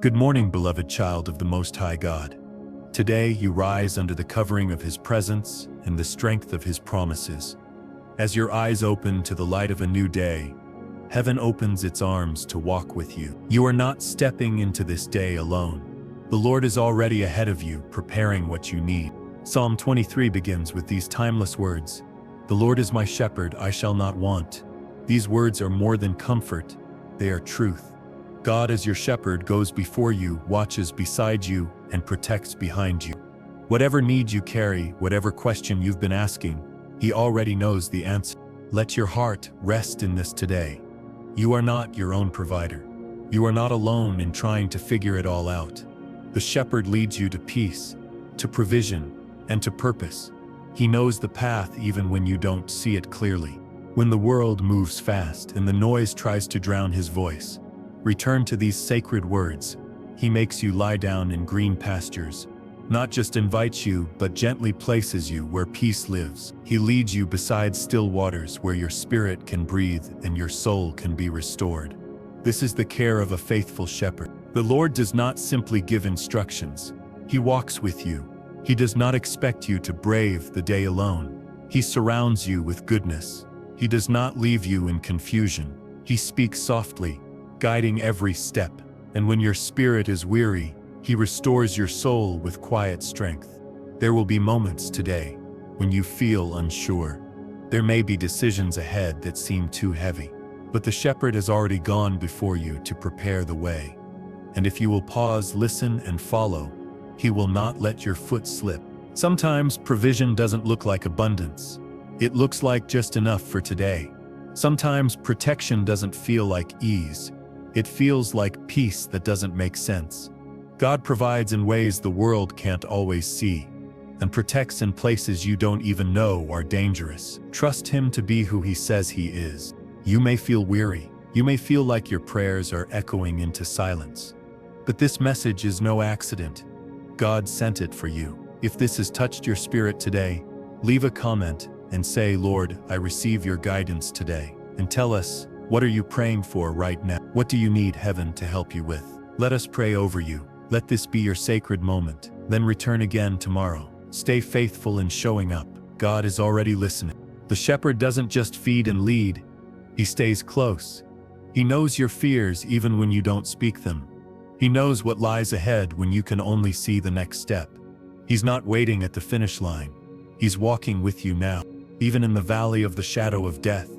Good morning, beloved child of the Most High God. Today you rise under the covering of His presence and the strength of His promises. As your eyes open to the light of a new day, heaven opens its arms to walk with you. You are not stepping into this day alone. The Lord is already ahead of you, preparing what you need. Psalm 23 begins with these timeless words, "The Lord is my shepherd, I shall not want." These words are more than comfort, they are truth. God as your shepherd goes before you, watches beside you, and protects behind you. Whatever need you carry, whatever question you've been asking, He already knows the answer. Let your heart rest in this today. You are not your own provider. You are not alone in trying to figure it all out. The shepherd leads you to peace, to provision, and to purpose. He knows the path even when you don't see it clearly. When the world moves fast and the noise tries to drown His voice, return to these sacred words. He makes you lie down in green pastures, not just invites you, but gently places you where peace lives. He leads you beside still waters where your spirit can breathe and your soul can be restored. This is the care of a faithful shepherd. The Lord does not simply give instructions. He walks with you. He does not expect you to brave the day alone. He surrounds you with goodness. He does not leave you in confusion. He speaks softly, guiding every step. And when your spirit is weary, He restores your soul with quiet strength. There will be moments today when you feel unsure. There may be decisions ahead that seem too heavy, but the shepherd has already gone before you to prepare the way. And if you will pause, listen, and follow, He will not let your foot slip. Sometimes provision doesn't look like abundance. It looks like just enough for today. Sometimes protection doesn't feel like ease. It feels like peace that doesn't make sense. God provides in ways the world can't always see, and protects in places you don't even know are dangerous. Trust Him to be who He says He is. You may feel weary. You may feel like your prayers are echoing into silence. But this message is no accident. God sent it for you. If this has touched your spirit today, leave a comment and say, "Lord, I receive your guidance today." And tell us, what are you praying for right now? What do you need heaven to help you with? Let us pray over you. Let this be your sacred moment. Then return again tomorrow. Stay faithful in showing up. God is already listening. The shepherd doesn't just feed and lead. He stays close. He knows your fears even when you don't speak them. He knows what lies ahead when you can only see the next step. He's not waiting at the finish line. He's walking with you now. Even in the valley of the shadow of death,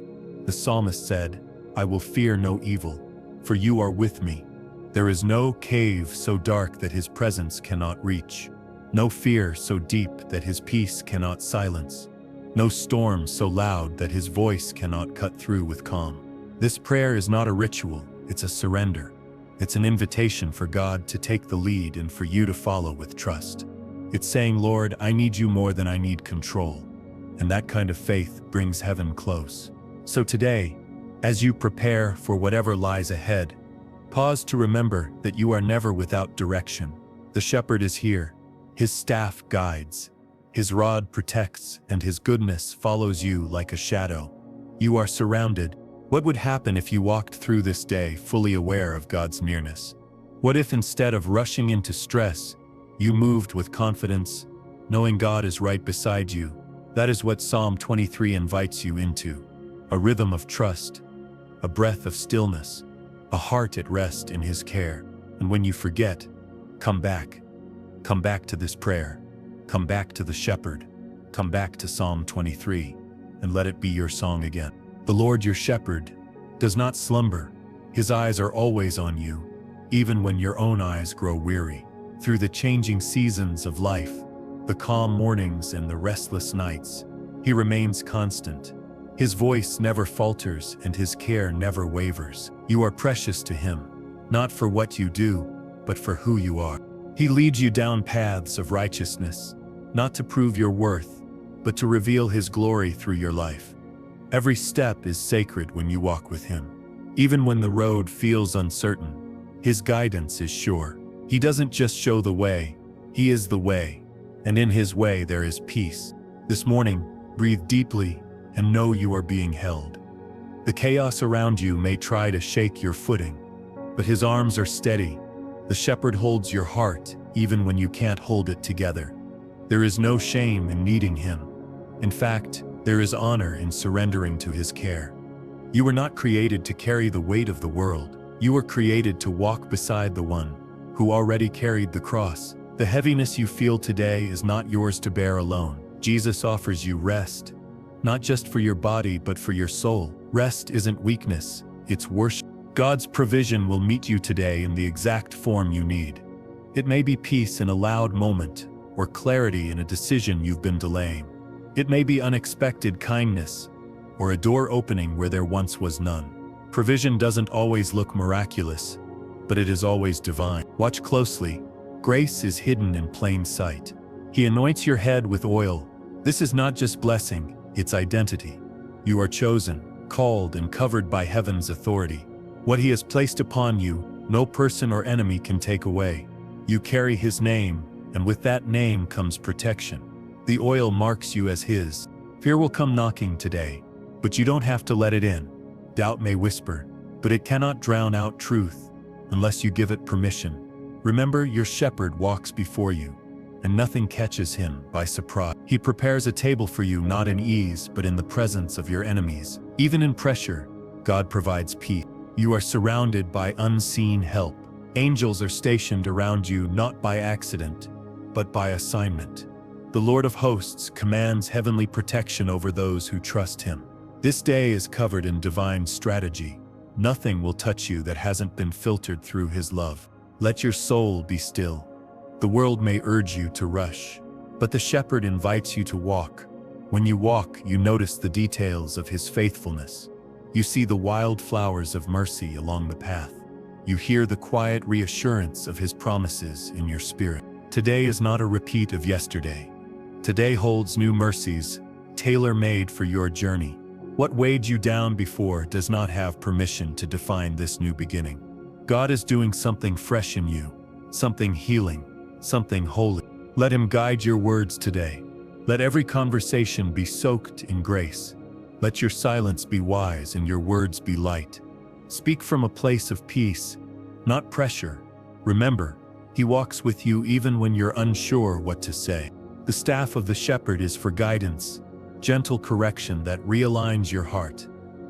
the psalmist said, "I will fear no evil, for you are with me." There is no cave so dark that His presence cannot reach, no fear so deep that His peace cannot silence, no storm so loud that His voice cannot cut through with calm. This prayer is not a ritual, it's a surrender. It's an invitation for God to take the lead and for you to follow with trust. It's saying, "Lord, I need you more than I need control." And that kind of faith brings heaven close. So today, as you prepare for whatever lies ahead, pause to remember that you are never without direction. The shepherd is here. His staff guides. His rod protects, and His goodness follows you like a shadow. You are surrounded. What would happen if you walked through this day fully aware of God's nearness? What if instead of rushing into stress, you moved with confidence, knowing God is right beside you? That is what Psalm 23 invites you into. A rhythm of trust, a breath of stillness, a heart at rest in His care. And when you forget, come back. Come back to this prayer. Come back to the shepherd. Come back to Psalm 23, and let it be your song again. The Lord your shepherd does not slumber. His eyes are always on you, even when your own eyes grow weary. Through the changing seasons of life, the calm mornings and the restless nights, He remains constant. His voice never falters and His care never wavers. You are precious to Him, not for what you do, but for who you are. He leads you down paths of righteousness, not to prove your worth, but to reveal His glory through your life. Every step is sacred when you walk with Him. Even when the road feels uncertain, His guidance is sure. He doesn't just show the way, He is the way, and in His way there is peace. This morning, breathe deeply and know you are being held. The chaos around you may try to shake your footing, but His arms are steady. The shepherd holds your heart even when you can't hold it together. There is no shame in needing him. In fact, there is honor in surrendering to his care. You were not created to carry the weight of the world. You were created to walk beside the one who already carried the cross. The heaviness you feel today is not yours to bear alone. Jesus offers you rest, not just for your body but for your soul. Rest isn't weakness, it's worship. God's provision will meet you today in the exact form you need. It may be peace in a loud moment, or clarity in a decision you've been delaying. It may be unexpected kindness, or a door opening where there once was none. Provision doesn't always look miraculous, but it is always divine. Watch closely. Grace is hidden in plain sight. He anoints your head with oil. This is not just blessing, it's identity. You are chosen, called, and covered by heaven's authority. What he has placed upon you, no person or enemy can take away. You carry his name, and with that name comes protection. The oil marks you as his. Fear will come knocking today, but you don't have to let it in. Doubt may whisper, but it cannot drown out truth unless you give it permission. Remember, your shepherd walks before you, and nothing catches him by surprise. He prepares a table for you not in ease but in the presence of your enemies. Even in pressure, God provides peace. You are surrounded by unseen help. Angels are stationed around you not by accident, but by assignment. The Lord of hosts commands heavenly protection over those who trust him. This day is covered in divine strategy. Nothing will touch you that hasn't been filtered through his love. Let your soul be still. The world may urge you to rush, but the shepherd invites you to walk. When you walk, you notice the details of his faithfulness. You see the wild flowers of mercy along the path. You hear the quiet reassurance of his promises in your spirit. Today is not a repeat of yesterday. Today holds new mercies, tailor-made for your journey. What weighed you down before does not have permission to define this new beginning. God is doing something fresh in you, something healing, something holy. Let him guide your words today. Let every conversation be soaked in grace. Let your silence be wise and your words be light. Speak from a place of peace, not pressure. Remember, he walks with you even when you're unsure what to say. The staff of the shepherd is for guidance, gentle correction that realigns your heart.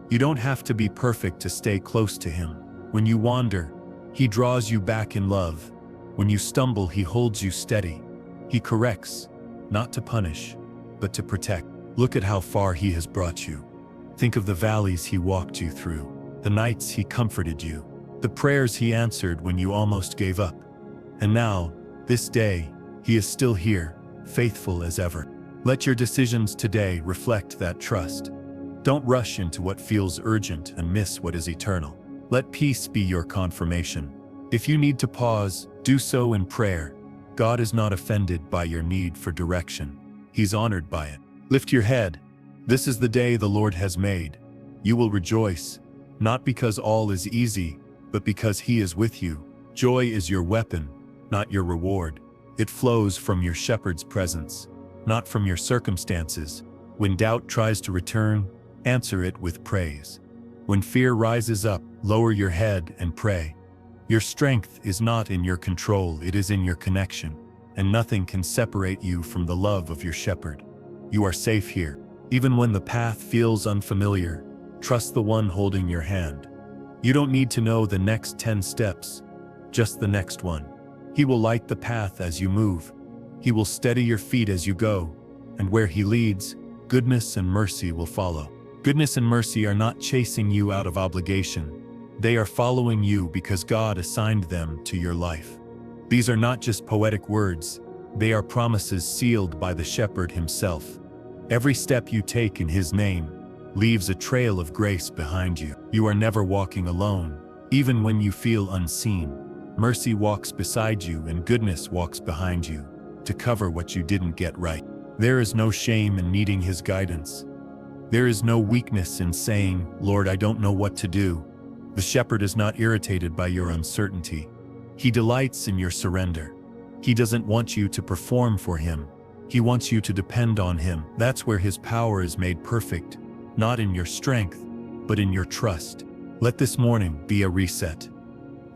You don't have to be perfect to stay close to him. When you wander, he draws you back in love. When you stumble, he holds you steady. He corrects, not to punish, but to protect. Look at how far he has brought you. Think of the valleys he walked you through, the nights he comforted you, the prayers he answered when you almost gave up. And now, this day, he is still here, faithful as ever. Let your decisions today reflect that trust. Don't rush into what feels urgent and miss what is eternal. Let peace be your confirmation. If you need to pause, do so in prayer. God is not offended by your need for direction. He's honored by it. Lift your head. This is the day the Lord has made. You will rejoice, not because all is easy, but because he is with you. Joy is your weapon, not your reward. It flows from your shepherd's presence, not from your circumstances. When doubt tries to return, answer it with praise. When fear rises up, lower your head and pray. Your strength is not in your control, it is in your connection, and nothing can separate you from the love of your shepherd. You are safe here. Even when the path feels unfamiliar, trust the one holding your hand. You don't need to know the next 10 steps, just the next one. He will light the path as you move. He will steady your feet as you go, and where he leads, goodness and mercy will follow. Goodness and mercy are not chasing you out of obligation. They are following you because God assigned them to your life. These are not just poetic words. They are promises sealed by the shepherd himself. Every step you take in his name leaves a trail of grace behind you. You are never walking alone, even when you feel unseen. Mercy walks beside you and goodness walks behind you to cover what you didn't get right. There is no shame in needing his guidance. There is no weakness in saying, "Lord, I don't know what to do." The shepherd is not irritated by your uncertainty. He delights in your surrender. He doesn't want you to perform for him. He wants you to depend on him. That's where his power is made perfect, not in your strength, but in your trust. Let this morning be a reset.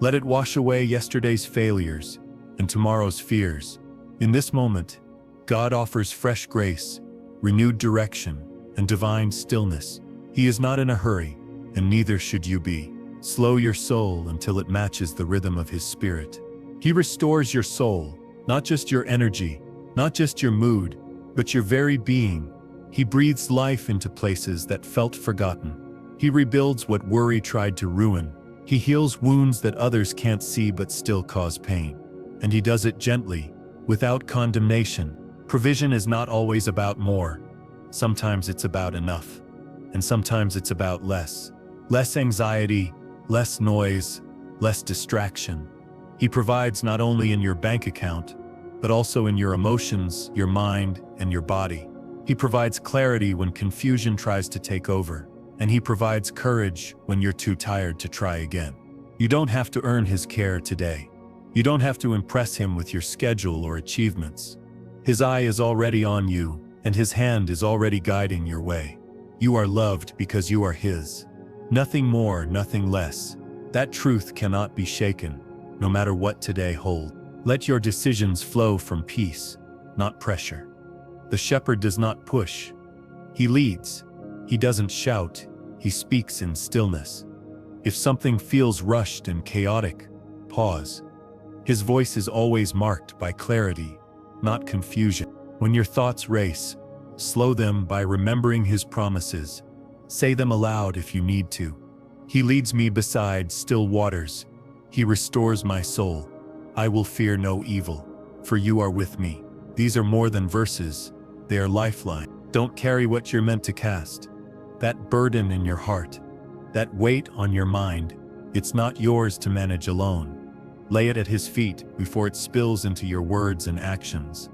Let it wash away yesterday's failures and tomorrow's fears. In this moment, God offers fresh grace, renewed direction, and divine stillness. He is not in a hurry, and neither should you be. Slow your soul until it matches the rhythm of His Spirit. He restores your soul, not just your energy, not just your mood, but your very being. He breathes life into places that felt forgotten. He rebuilds what worry tried to ruin. He heals wounds that others can't see but still cause pain. And He does it gently, without condemnation. Provision is not always about more. Sometimes it's about enough. And sometimes it's about less. Less anxiety, less noise, less distraction. He provides not only in your bank account, but also in your emotions, your mind, and your body. He provides clarity when confusion tries to take over, and He provides courage when you're too tired to try again. You don't have to earn His care today. You don't have to impress Him with your schedule or achievements. His eye is already on you, and His hand is already guiding your way. You are loved because you are His. Nothing more, nothing less. That truth cannot be shaken, no matter what today holds. Let your decisions flow from peace, not pressure. The shepherd does not push. He leads. He doesn't shout. He speaks in stillness. If something feels rushed and chaotic, pause. His voice is always marked by clarity, not confusion. When your thoughts race, slow them by remembering His promises. Say them aloud if you need to. He leads me beside still waters. He restores my soul. I will fear no evil, for you are with me. These are more than verses. They are lifeline. Don't carry what you're meant to cast. That burden in your heart, that weight on your mind, it's not yours to manage alone. Lay it at His feet before it spills into your words and actions.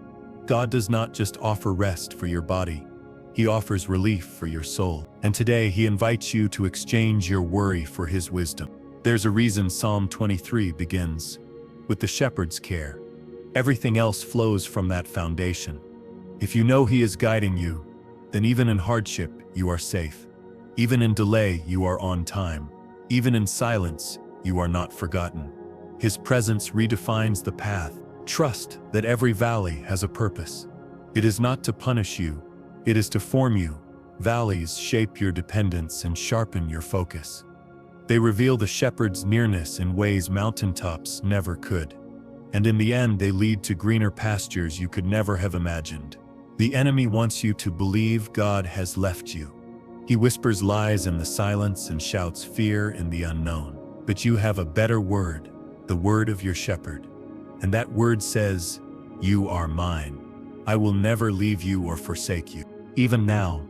God does not just offer rest for your body. He offers relief for your soul. And today He invites you to exchange your worry for His wisdom. There's a reason Psalm 23 begins with the shepherd's care. Everything else flows from that foundation. If you know He is guiding you, then even in hardship, you are safe. Even in delay, you are on time. Even in silence, you are not forgotten. His presence redefines the path. Trust that every valley has a purpose. It is not to punish you, it is to form you. Valleys shape your dependence and sharpen your focus. They reveal the shepherd's nearness in ways mountaintops never could. And in the end, they lead to greener pastures you could never have imagined. The enemy wants you to believe God has left you. He whispers lies in the silence and shouts fear in the unknown. But you have a better word, the word of your shepherd. And that word says, "You are mine. I will never leave you or forsake you." Even now,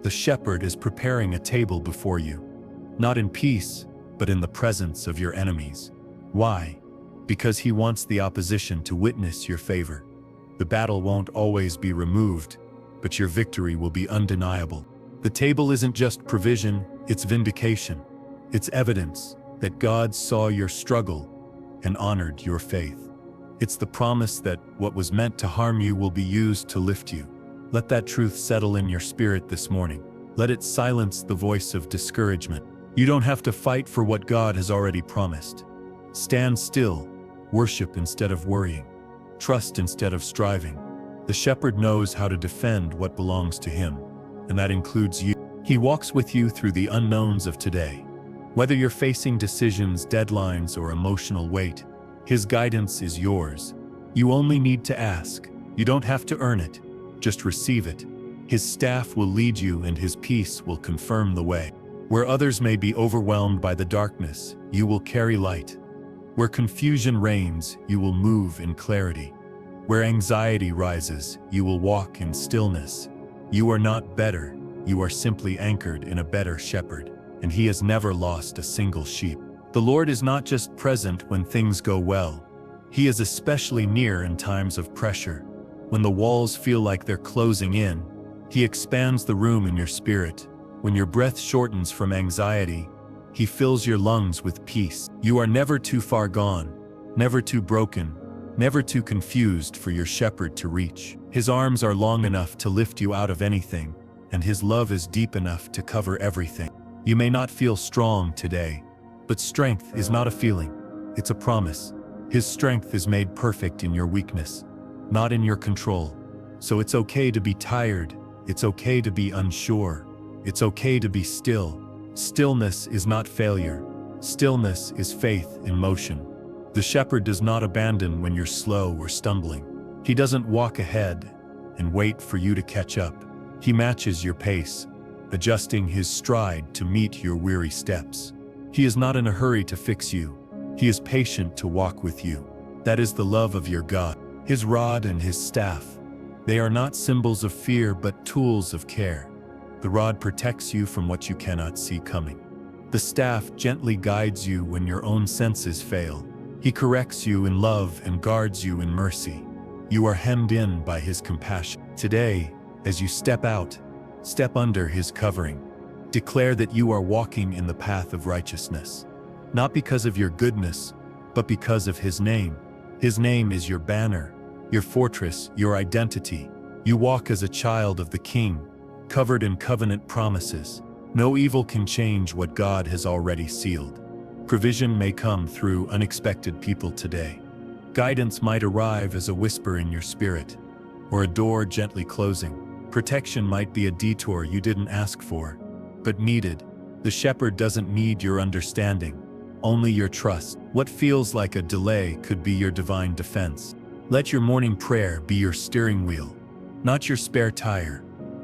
the shepherd is preparing a table before you. Not in peace, but in the presence of your enemies. Why? Because He wants the opposition to witness your favor. The battle won't always be removed, but your victory will be undeniable. The table isn't just provision, it's vindication. It's evidence that God saw your struggle and honored your faith. It's the promise that what was meant to harm you will be used to lift you. Let that truth settle in your spirit this morning. Let it silence the voice of discouragement. You don't have to fight for what God has already promised. Stand still, worship instead of worrying, trust instead of striving. The shepherd knows how to defend what belongs to him, and that includes you. He walks with you through the unknowns of today. Whether you're facing decisions, deadlines, or emotional weight, His guidance is yours. You only need to ask. You don't have to earn it. Just receive it. His staff will lead you and His peace will confirm the way. Where others may be overwhelmed by the darkness, you will carry light. Where confusion reigns, you will move in clarity. Where anxiety rises, you will walk in stillness. You are not better. You are simply anchored in a better shepherd, and He has never lost a single sheep. The Lord is not just present when things go well. He is especially near in times of pressure. When the walls feel like they're closing in, He expands the room in your spirit. When your breath shortens from anxiety, He fills your lungs with peace. You are never too far gone, never too broken, never too confused for your shepherd to reach. His arms are long enough to lift you out of anything, and His love is deep enough to cover everything. You may not feel strong today, but strength is not a feeling. It's a promise. His strength is made perfect in your weakness, not in your control. So it's okay to be tired. It's okay to be unsure. It's okay to be still. Stillness is not failure. Stillness is faith in motion. The shepherd does not abandon when you're slow or stumbling. He doesn't walk ahead and wait for you to catch up. He matches your pace, adjusting his stride to meet your weary steps. He is not in a hurry to fix you. He is patient to walk with you. That is the love of your God. His rod and his staff, they are not symbols of fear but tools of care. The rod protects you from what you cannot see coming. The staff gently guides you when your own senses fail. He corrects you in love and guards you in mercy. You are hemmed in by his compassion. Today, as you step out, step under his covering. Declare that you are walking in the path of righteousness, not because of your goodness, but because of his name. His name is your banner, your fortress, your identity. You walk as a child of the King, covered in covenant promises. No evil can change what God has already sealed. Provision may come through unexpected people today. Guidance might arrive as a whisper in your spirit, or a door gently closing. Protection might be a detour you didn't ask for, but needed. The shepherd doesn't need your understanding, only your trust. What feels like a delay could be your divine defense. Let your morning prayer be your steering wheel, not your spare tire.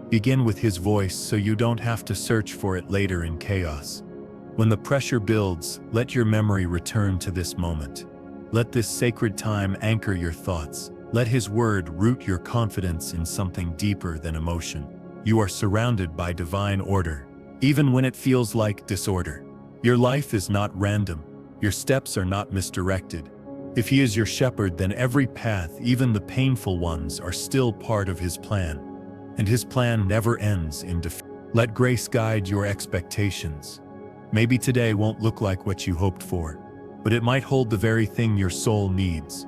Begin with his voice so you don't have to search for it later in chaos. When the pressure builds, let your memory return to this moment. Let this sacred time anchor your thoughts. Let his word root your confidence in something deeper than emotion. You are surrounded by divine order, even when it feels like disorder. Your life is not random. Your steps are not misdirected. If he is your shepherd, then every path, even the painful ones, are still part of his plan. And his plan never ends in defeat. Let grace guide your expectations. Maybe today won't look like what you hoped for, but it might hold the very thing your soul needs.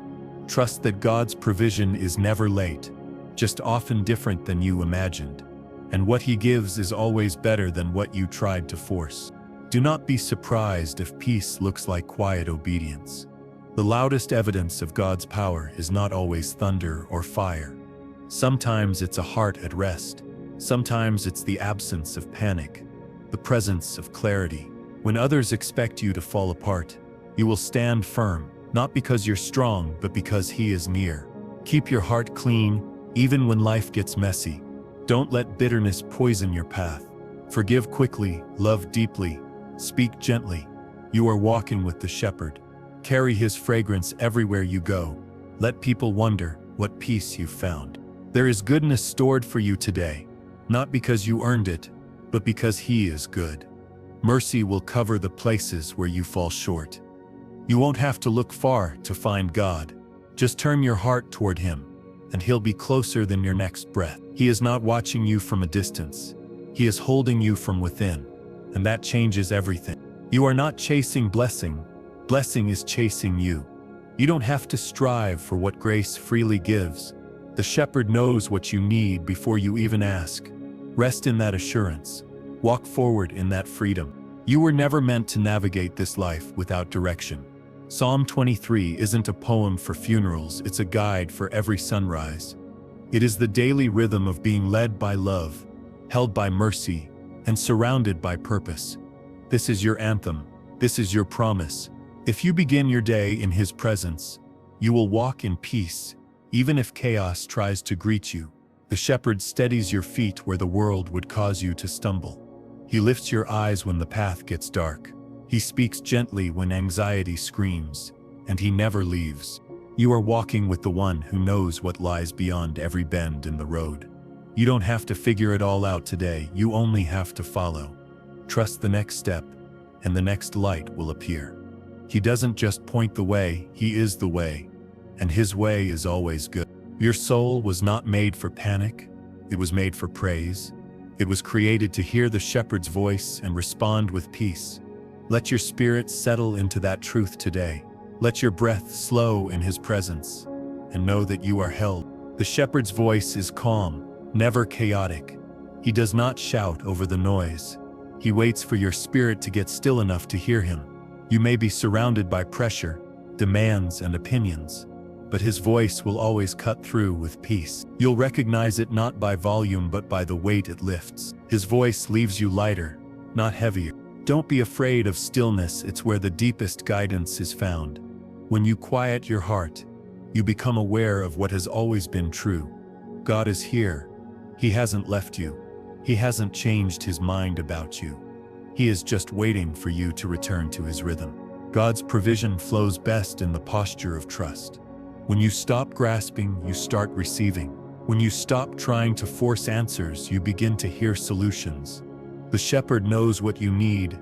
Trust that God's provision is never late, just often different than you imagined. And what he gives is always better than what you tried to force. Do not be surprised if peace looks like quiet obedience. The loudest evidence of God's power is not always thunder or fire. Sometimes it's a heart at rest. Sometimes it's the absence of panic, the presence of clarity. When others expect you to fall apart, you will stand firm, not because you're strong, but because he is near. Keep your heart clean, even when life gets messy. Don't let bitterness poison your path. Forgive quickly, love deeply, speak gently. You are walking with the shepherd. Carry his fragrance everywhere you go. Let people wonder what peace you've found. There is goodness stored for you today, not because you earned it, but because he is good. Mercy will cover the places where you fall short. You won't have to look far to find God. Just turn your heart toward him, and he'll be closer than your next breath. He is not watching you from a distance. He is holding you from within, and that changes everything. You are not chasing blessing. Blessing is chasing you. You don't have to strive for what grace freely gives. The shepherd knows what you need before you even ask. Rest in that assurance. Walk forward in that freedom. You were never meant to navigate this life without direction. Psalm 23 isn't a poem for funerals, it's a guide for every sunrise. It is the daily rhythm of being led by love, held by mercy, and surrounded by purpose. This is your anthem. This is your promise. If you begin your day in his presence, you will walk in peace, even if chaos tries to greet you. The shepherd steadies your feet where the world would cause you to stumble. He lifts your eyes when the path gets dark. He speaks gently when anxiety screams, and he never leaves. You are walking with the one who knows what lies beyond every bend in the road. You don't have to figure it all out today, you only have to follow. Trust the next step, and the next light will appear. He doesn't just point the way, he is the way, and his way is always good. Your soul was not made for panic, it was made for praise. It was created to hear the shepherd's voice and respond with peace. Let your spirit settle into that truth today. Let your breath slow in his presence, and know that you are held. The shepherd's voice is calm, never chaotic. He does not shout over the noise. He waits for your spirit to get still enough to hear him. You may be surrounded by pressure, demands, and opinions, but his voice will always cut through with peace. You'll recognize it not by volume but by the weight it lifts. His voice leaves you lighter, not heavier. Don't be afraid of stillness, it's where the deepest guidance is found. When you quiet your heart, you become aware of what has always been true. God is here. He hasn't left you. He hasn't changed his mind about you. He is just waiting for you to return to his rhythm. God's provision flows best in the posture of trust. When you stop grasping, you start receiving. When you stop trying to force answers, you begin to hear solutions. The shepherd knows what you need,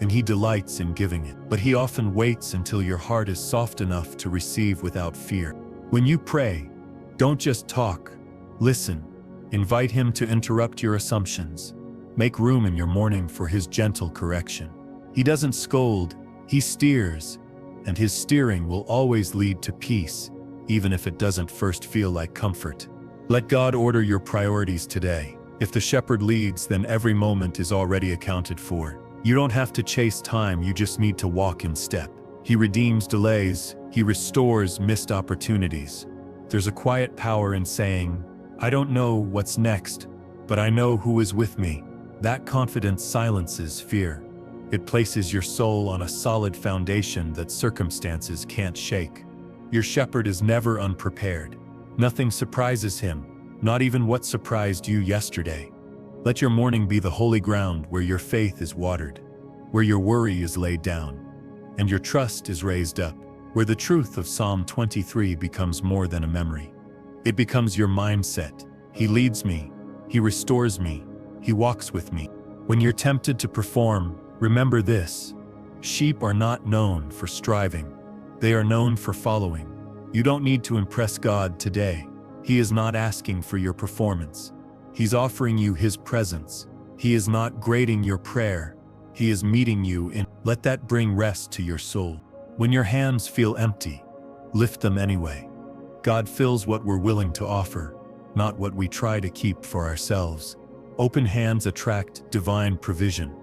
and he delights in giving it. But he often waits until your heart is soft enough to receive without fear. When you pray, don't just talk. Listen. Invite him to interrupt your assumptions. Make room in your morning for his gentle correction. He doesn't scold, he steers, and his steering will always lead to peace, even if it doesn't first feel like comfort. Let God order your priorities today. If the shepherd leads, then every moment is already accounted for. You don't have to chase time, you just need to walk in step. He redeems delays, he restores missed opportunities. There's a quiet power in saying, I don't know what's next, but I know who is with me. That confidence silences fear. It places your soul on a solid foundation that circumstances can't shake. Your shepherd is never unprepared. Nothing surprises him, not even what surprised you yesterday. Let your morning be the holy ground where your faith is watered, where your worry is laid down, and your trust is raised up, where the truth of Psalm 23 becomes more than a memory. It becomes your mindset. He leads me, he restores me, he walks with me. When you're tempted to perform, remember this: sheep are not known for striving, they are known for following. You don't need to impress God today. He is not asking for your performance. He's offering you his presence. He is not grading your prayer. He is meeting you in. Let that bring rest to your soul. When your hands feel empty, lift them anyway. God fills what we're willing to offer, not what we try to keep for ourselves. Open hands attract divine provision.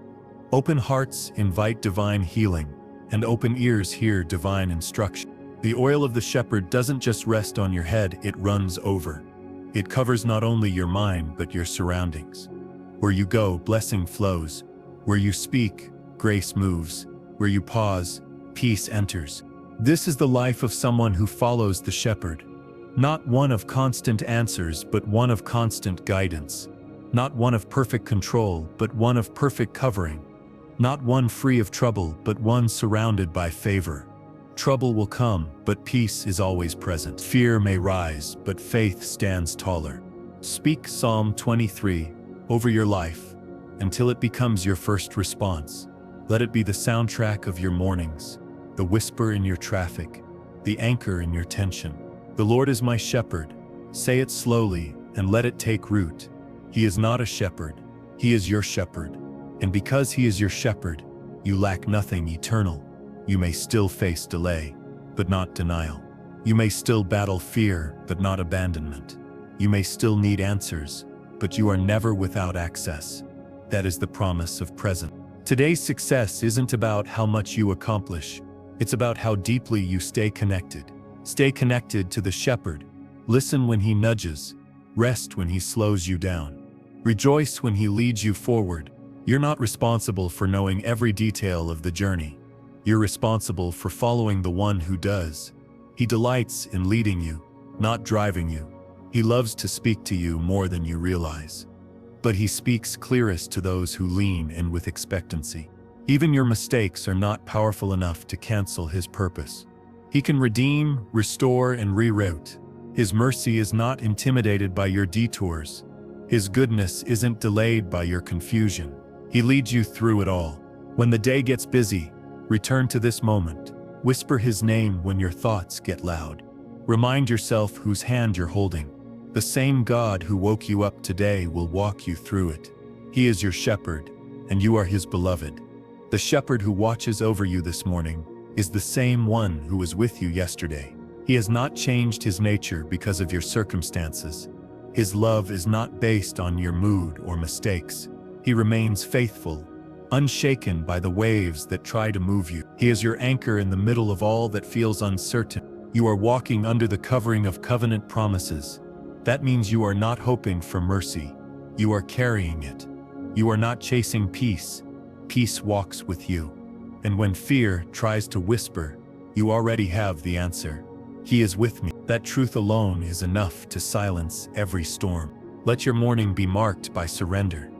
Open hearts invite divine healing, and open ears hear divine instruction. The oil of the shepherd doesn't just rest on your head, it runs over. It covers not only your mind, but your surroundings. Where you go, blessing flows. Where you speak, grace moves. Where you pause, peace enters. This is the life of someone who follows the shepherd. Not one of constant answers, but one of constant guidance. Not one of perfect control, but one of perfect covering. Not one free of trouble, but one surrounded by favor. Trouble will come, but peace is always present. Fear may rise, but faith stands taller. Speak Psalm 23 over your life until it becomes your first response. Let it be the soundtrack of your mornings, the whisper in your traffic, the anchor in your tension. The Lord is my shepherd. Say it slowly and let it take root. He is not a shepherd. He is your shepherd. And because he is your shepherd, you lack nothing eternal. You may still face delay, but not denial. You may still battle fear, but not abandonment. You may still need answers, but you are never without access. That is the promise of present. Today's success isn't about how much you accomplish. It's about how deeply you stay connected. Stay connected to the shepherd. Listen when he nudges. Rest when he slows you down. Rejoice when he leads you forward. You're not responsible for knowing every detail of the journey. You're responsible for following the one who does. He delights in leading you, not driving you. He loves to speak to you more than you realize. But he speaks clearest to those who lean in with expectancy. Even your mistakes are not powerful enough to cancel his purpose. He can redeem, restore, and reroute. His mercy is not intimidated by your detours. His goodness isn't delayed by your confusion. He leads you through it all. When the day gets busy, return to this moment. Whisper his name when your thoughts get loud. Remind yourself whose hand you're holding. The same God who woke you up today will walk you through it. He is your shepherd, and you are his beloved. The shepherd who watches over you this morning is the same one who was with you yesterday. He has not changed his nature because of your circumstances. His love is not based on your mood or mistakes. He remains faithful, unshaken by the waves that try to move you. He is your anchor in the middle of all that feels uncertain. You are walking under the covering of covenant promises. That means you are not hoping for mercy. You are carrying it. You are not chasing peace. Peace walks with you. And when fear tries to whisper, you already have the answer. He is with me. That truth alone is enough to silence every storm. Let your morning be marked by surrender,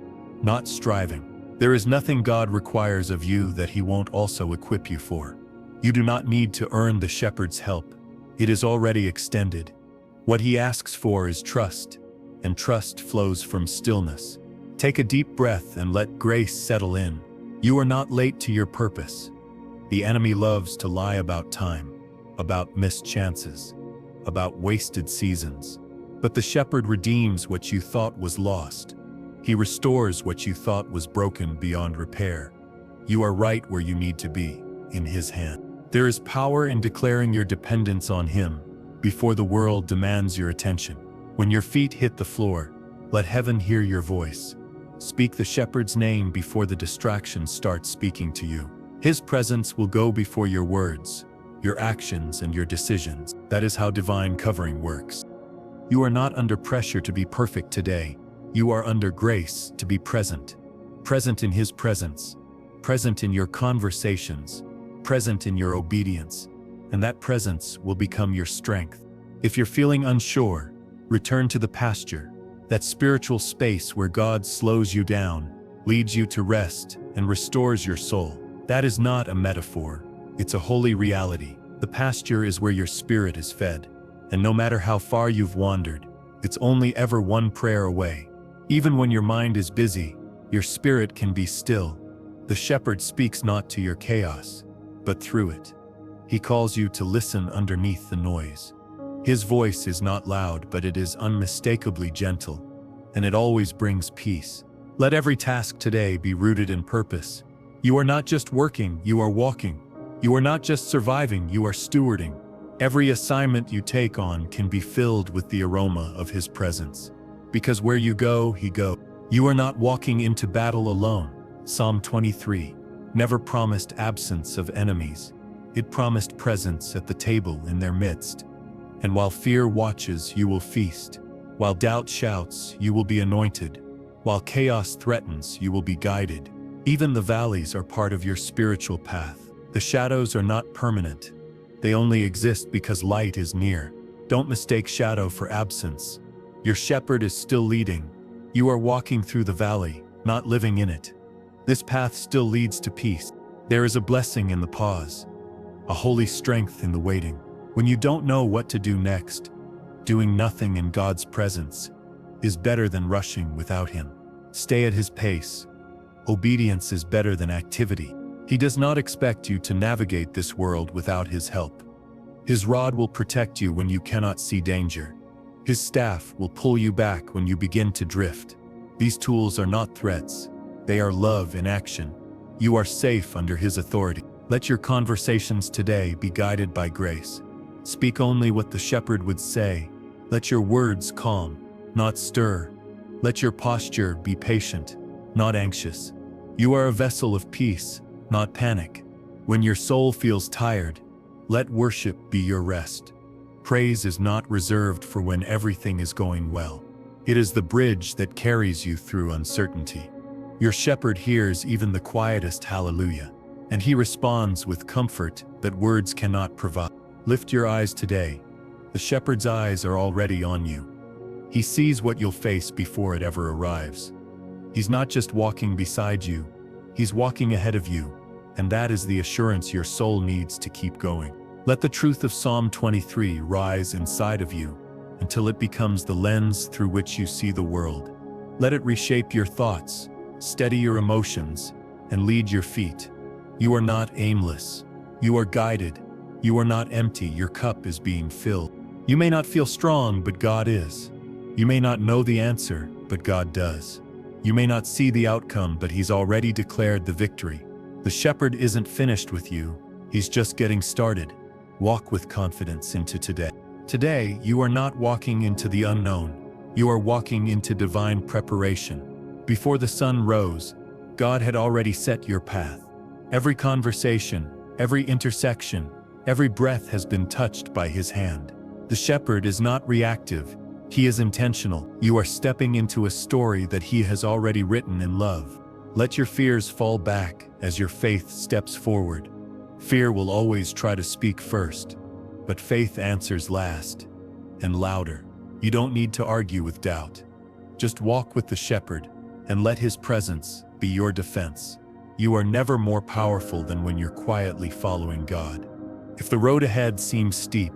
not striving. There is nothing God requires of you that He won't also equip you for. You do not need to earn the shepherd's help. It is already extended. What He asks for is trust, and trust flows from stillness. Take a deep breath and let grace settle in. You are not late to your purpose. The enemy loves to lie about time, about missed chances, about wasted seasons. But the shepherd redeems what you thought was lost. He restores what you thought was broken beyond repair. You are right where you need to be, in His hand. There is power in declaring your dependence on Him before the world demands your attention. When your feet hit the floor, let heaven hear your voice. Speak the shepherd's name before the distractions start speaking to you. His presence will go before your words, your actions, and your decisions. That is how divine covering works. You are not under pressure to be perfect today. You are under grace to be present. Present in His presence. Present in your conversations. Present in your obedience. And that presence will become your strength. If you're feeling unsure, return to the pasture, that spiritual space where God slows you down, leads you to rest, and restores your soul. That is not a metaphor. It's a holy reality. The pasture is where your spirit is fed. And no matter how far you've wandered, it's only ever one prayer away. Even when your mind is busy, your spirit can be still. The shepherd speaks not to your chaos, but through it. He calls you to listen underneath the noise. His voice is not loud, but it is unmistakably gentle, and it always brings peace. Let every task today be rooted in purpose. You are not just working, you are walking. You are not just surviving, you are stewarding. Every assignment you take on can be filled with the aroma of His presence. Because where you go, He goes. You are not walking into battle alone. Psalm 23 never promised absence of enemies. It promised presence at the table in their midst. And while fear watches, you will feast. While doubt shouts, you will be anointed. While chaos threatens, you will be guided. Even the valleys are part of your spiritual path. The shadows are not permanent. They only exist because light is near. Don't mistake shadow for absence. Your shepherd is still leading. You are walking through the valley, not living in it. This path still leads to peace. There is a blessing in the pause, a holy strength in the waiting. When you don't know what to do next, doing nothing in God's presence is better than rushing without Him. Stay at His pace. Obedience is better than activity. He does not expect you to navigate this world without His help. His rod will protect you when you cannot see danger. His staff will pull you back when you begin to drift. These tools are not threats. They are love in action. You are safe under His authority. Let your conversations today be guided by grace. Speak only what the shepherd would say. Let your words calm, not stir. Let your posture be patient, not anxious. You are a vessel of peace, not panic. When your soul feels tired, let worship be your rest. Praise is not reserved for when everything is going well. It is the bridge that carries you through uncertainty. Your shepherd hears even the quietest hallelujah, and He responds with comfort that words cannot provide. Lift your eyes today. The shepherd's eyes are already on you. He sees what you'll face before it ever arrives. He's not just walking beside you, He's walking ahead of you, and that is the assurance your soul needs to keep going. Let the truth of Psalm 23 rise inside of you until it becomes the lens through which you see the world. Let it reshape your thoughts, steady your emotions, and lead your feet. You are not aimless. You are guided. You are not empty. Your cup is being filled. You may not feel strong, but God is. You may not know the answer, but God does. You may not see the outcome, but He's already declared the victory. The shepherd isn't finished with you. He's just getting started. Walk with confidence into today. Today, you are not walking into the unknown. You are walking into divine preparation. Before the sun rose, God had already set your path. Every conversation, every intersection, every breath has been touched by his hand. The shepherd is not reactive, he is intentional. You are stepping into a story that he has already written in love. Let your fears fall back as your faith steps forward. Fear will always try to speak first, but faith answers last and louder. You don't need to argue with doubt. Just walk with the shepherd and let his presence be your defense. You are never more powerful than when you're quietly following God. If the road ahead seems steep,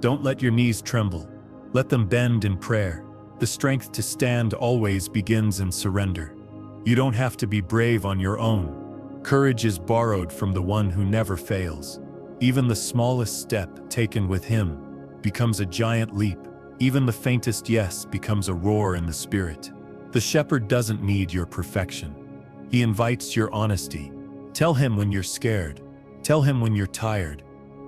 don't let your knees tremble. Let them bend in prayer. The strength to stand always begins in surrender. You don't have to be brave on your own. Courage is borrowed from the one who never fails. Even the smallest step taken with him becomes a giant leap. Even the faintest yes becomes a roar in the spirit. The shepherd doesn't need your perfection. He invites your honesty. Tell him when you're scared. Tell him when you're tired.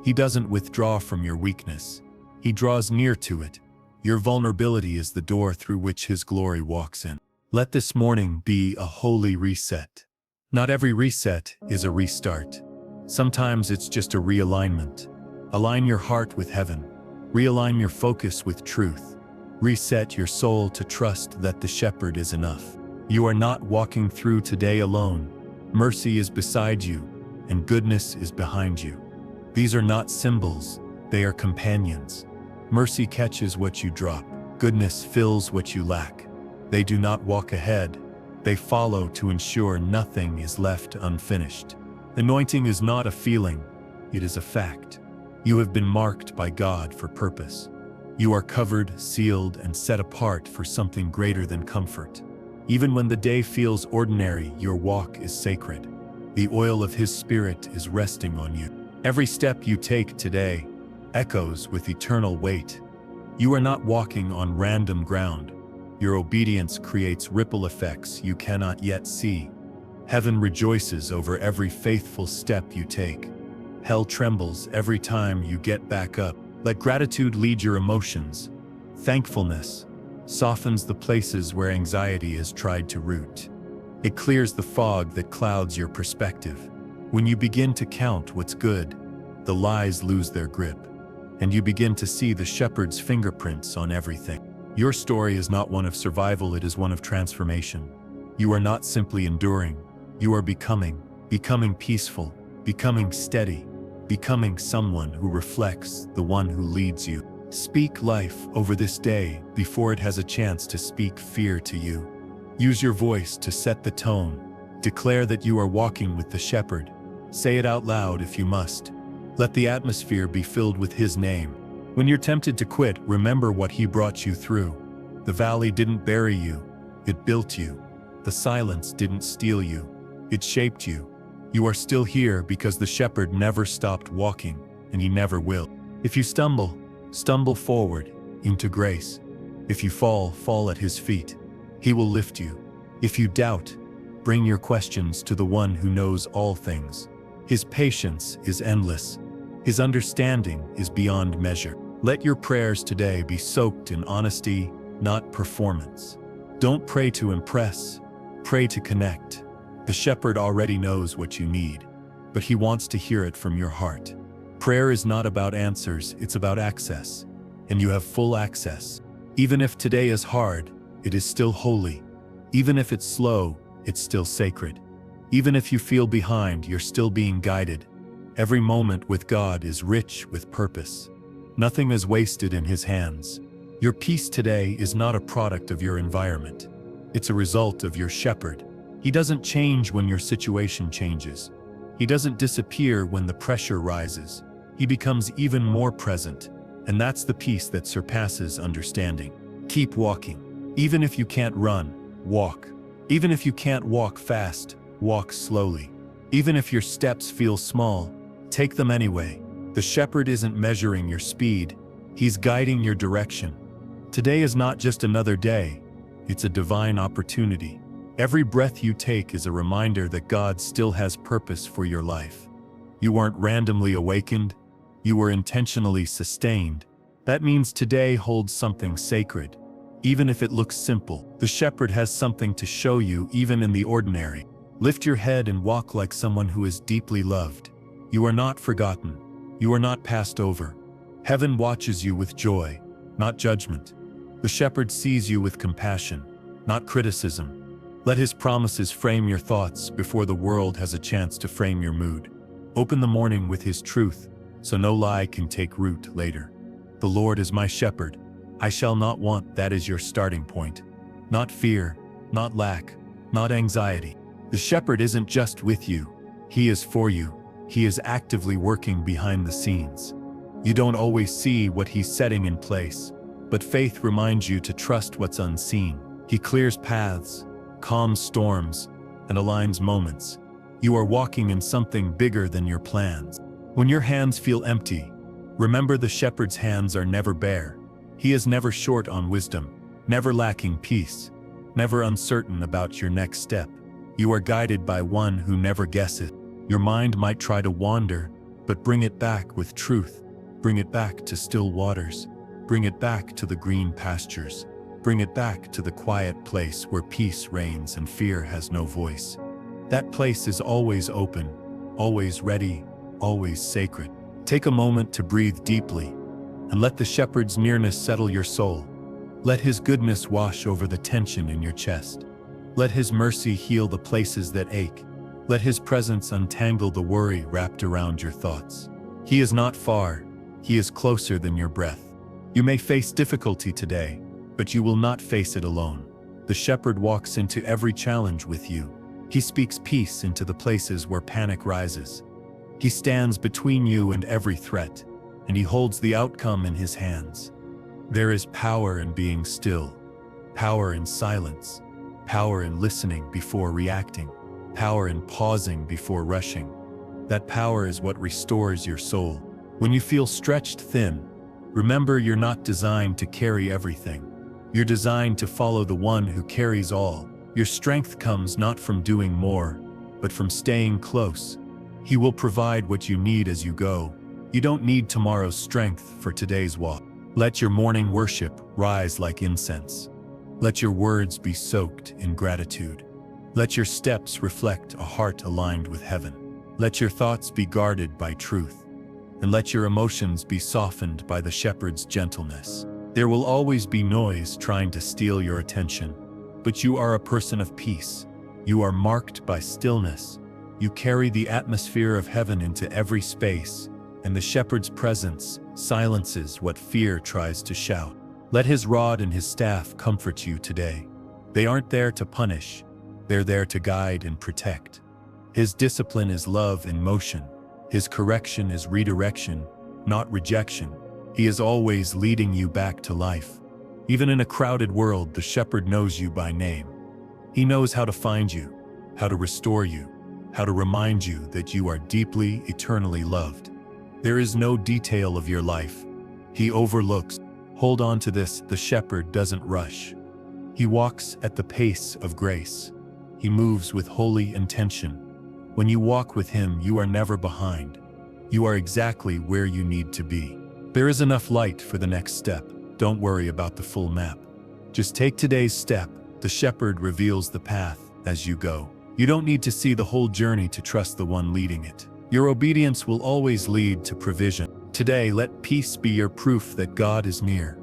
He doesn't withdraw from your weakness. He draws near to it. Your vulnerability is the door through which his glory walks in. Let this morning be a holy reset. Not every reset is a restart. Sometimes it's just a realignment. Align your heart with heaven. Realign your focus with truth. Reset your soul to trust that the shepherd is enough. You are not walking through today alone. Mercy is beside you, and goodness is behind you. These are not symbols, they are companions. Mercy catches what you drop. Goodness fills what you lack. They do not walk ahead, they follow to ensure nothing is left unfinished. Anointing is not a feeling, it is a fact. You have been marked by God for purpose. You are covered, sealed, and set apart for something greater than comfort. Even when the day feels ordinary, your walk is sacred. The oil of His Spirit is resting on you. Every step you take today echoes with eternal weight. You are not walking on random ground. Your obedience creates ripple effects you cannot yet see. Heaven rejoices over every faithful step you take. Hell trembles every time you get back up. Let gratitude lead your emotions. Thankfulness softens the places where anxiety has tried to root. It clears the fog that clouds your perspective. When you begin to count what's good, the lies lose their grip, and you begin to see the shepherd's fingerprints on everything. Your story is not one of survival, it is one of transformation. You are not simply enduring, you are becoming peaceful, becoming steady, becoming someone who reflects the one who leads you. Speak life over this day before it has a chance to speak fear to you. Use your voice to set the tone. Declare that you are walking with the shepherd. Say it out loud if you must. Let the atmosphere be filled with his name. When you're tempted to quit, remember what he brought you through. The valley didn't bury you, it built you. The silence didn't steal you, it shaped you. You are still here because the shepherd never stopped walking, and he never will. If you stumble forward into grace. If you fall at his feet. He will lift you. If you doubt, bring your questions to the one who knows all things. His patience is endless. His understanding is beyond measure. Let your prayers today be soaked in honesty, not performance. Don't pray to impress, pray to connect. The shepherd already knows what you need, but he wants to hear it from your heart. Prayer is not about answers, it's about access, and you have full access. Even if today is hard, it is still holy. Even if it's slow, it's still sacred. Even if you feel behind, you're still being guided. Every moment with God is rich with purpose. Nothing is wasted in His hands. Your peace today is not a product of your environment. It's a result of your shepherd. He doesn't change when your situation changes. He doesn't disappear when the pressure rises. He becomes even more present, and that's the peace that surpasses understanding. Keep walking. Even if you can't run, walk. Even if you can't walk fast, walk slowly. Even if your steps feel small, take them anyway. The shepherd isn't measuring your speed, he's guiding your direction. Today is not just another day, it's a divine opportunity. Every breath you take is a reminder that God still has purpose for your life. You weren't randomly awakened, you were intentionally sustained. That means today holds something sacred. Even if it looks simple, the shepherd has something to show you even in the ordinary. Lift your head and walk like someone who is deeply loved. You are not forgotten. You are not passed over. Heaven watches you with joy, not judgment. The shepherd sees you with compassion, not criticism. Let his promises frame your thoughts before the world has a chance to frame your mood. Open the morning with his truth, so no lie can take root later. The Lord is my shepherd. I shall not want. That is your starting point. Not fear, not lack, not anxiety. The shepherd isn't just with you. He is for you. He is actively working behind the scenes. You don't always see what he's setting in place, but faith reminds you to trust what's unseen. He clears paths, calms storms, and aligns moments. You are walking in something bigger than your plans. When your hands feel empty, remember the shepherd's hands are never bare. He is never short on wisdom, never lacking peace, never uncertain about your next step. You are guided by one who never guesses. Your mind might try to wander, but bring it back with truth. Bring it back to still waters. Bring it back to the green pastures. Bring it back to the quiet place where peace reigns and fear has no voice. That place is always open, always ready, always sacred. Take a moment to breathe deeply and let the shepherd's nearness settle your soul. Let his goodness wash over the tension in your chest. Let his mercy heal the places that ache. Let his presence untangle the worry wrapped around your thoughts. He is not far. He is closer than your breath. You may face difficulty today, but you will not face it alone. The shepherd walks into every challenge with you. He speaks peace into the places where panic rises. He stands between you and every threat, and he holds the outcome in his hands. There is power in being still, power in silence, power in listening before reacting, power in pausing before rushing. That power is what restores your soul. When you feel stretched thin, remember you're not designed to carry everything. You're designed to follow the one who carries all. Your strength comes not from doing more, but from staying close. He will provide what you need as you go. You don't need tomorrow's strength for today's walk. Let your morning worship rise like incense. Let your words be soaked in gratitude. Let your steps reflect a heart aligned with heaven. Let your thoughts be guarded by truth, and let your emotions be softened by the shepherd's gentleness. There will always be noise trying to steal your attention, but you are a person of peace. You are marked by stillness. You carry the atmosphere of heaven into every space, and the shepherd's presence silences what fear tries to shout. Let his rod and his staff comfort you today. They aren't there to punish. They're there to guide and protect. His discipline is love in motion. His correction is redirection, not rejection. He is always leading you back to life. Even in a crowded world, the shepherd knows you by name. He knows how to find you, how to restore you, how to remind you that you are deeply, eternally loved. There is no detail of your life he overlooks. Hold on to this: the shepherd doesn't rush. He walks at the pace of grace. He moves with holy intention. When you walk with him, you are never behind. You are exactly where you need to be. There is enough light for the next step. Don't worry about the full map. Just take today's step. The shepherd reveals the path as you go. You don't need to see the whole journey to trust the one leading it. Your obedience will always lead to provision. Today, let peace be your proof that God is near.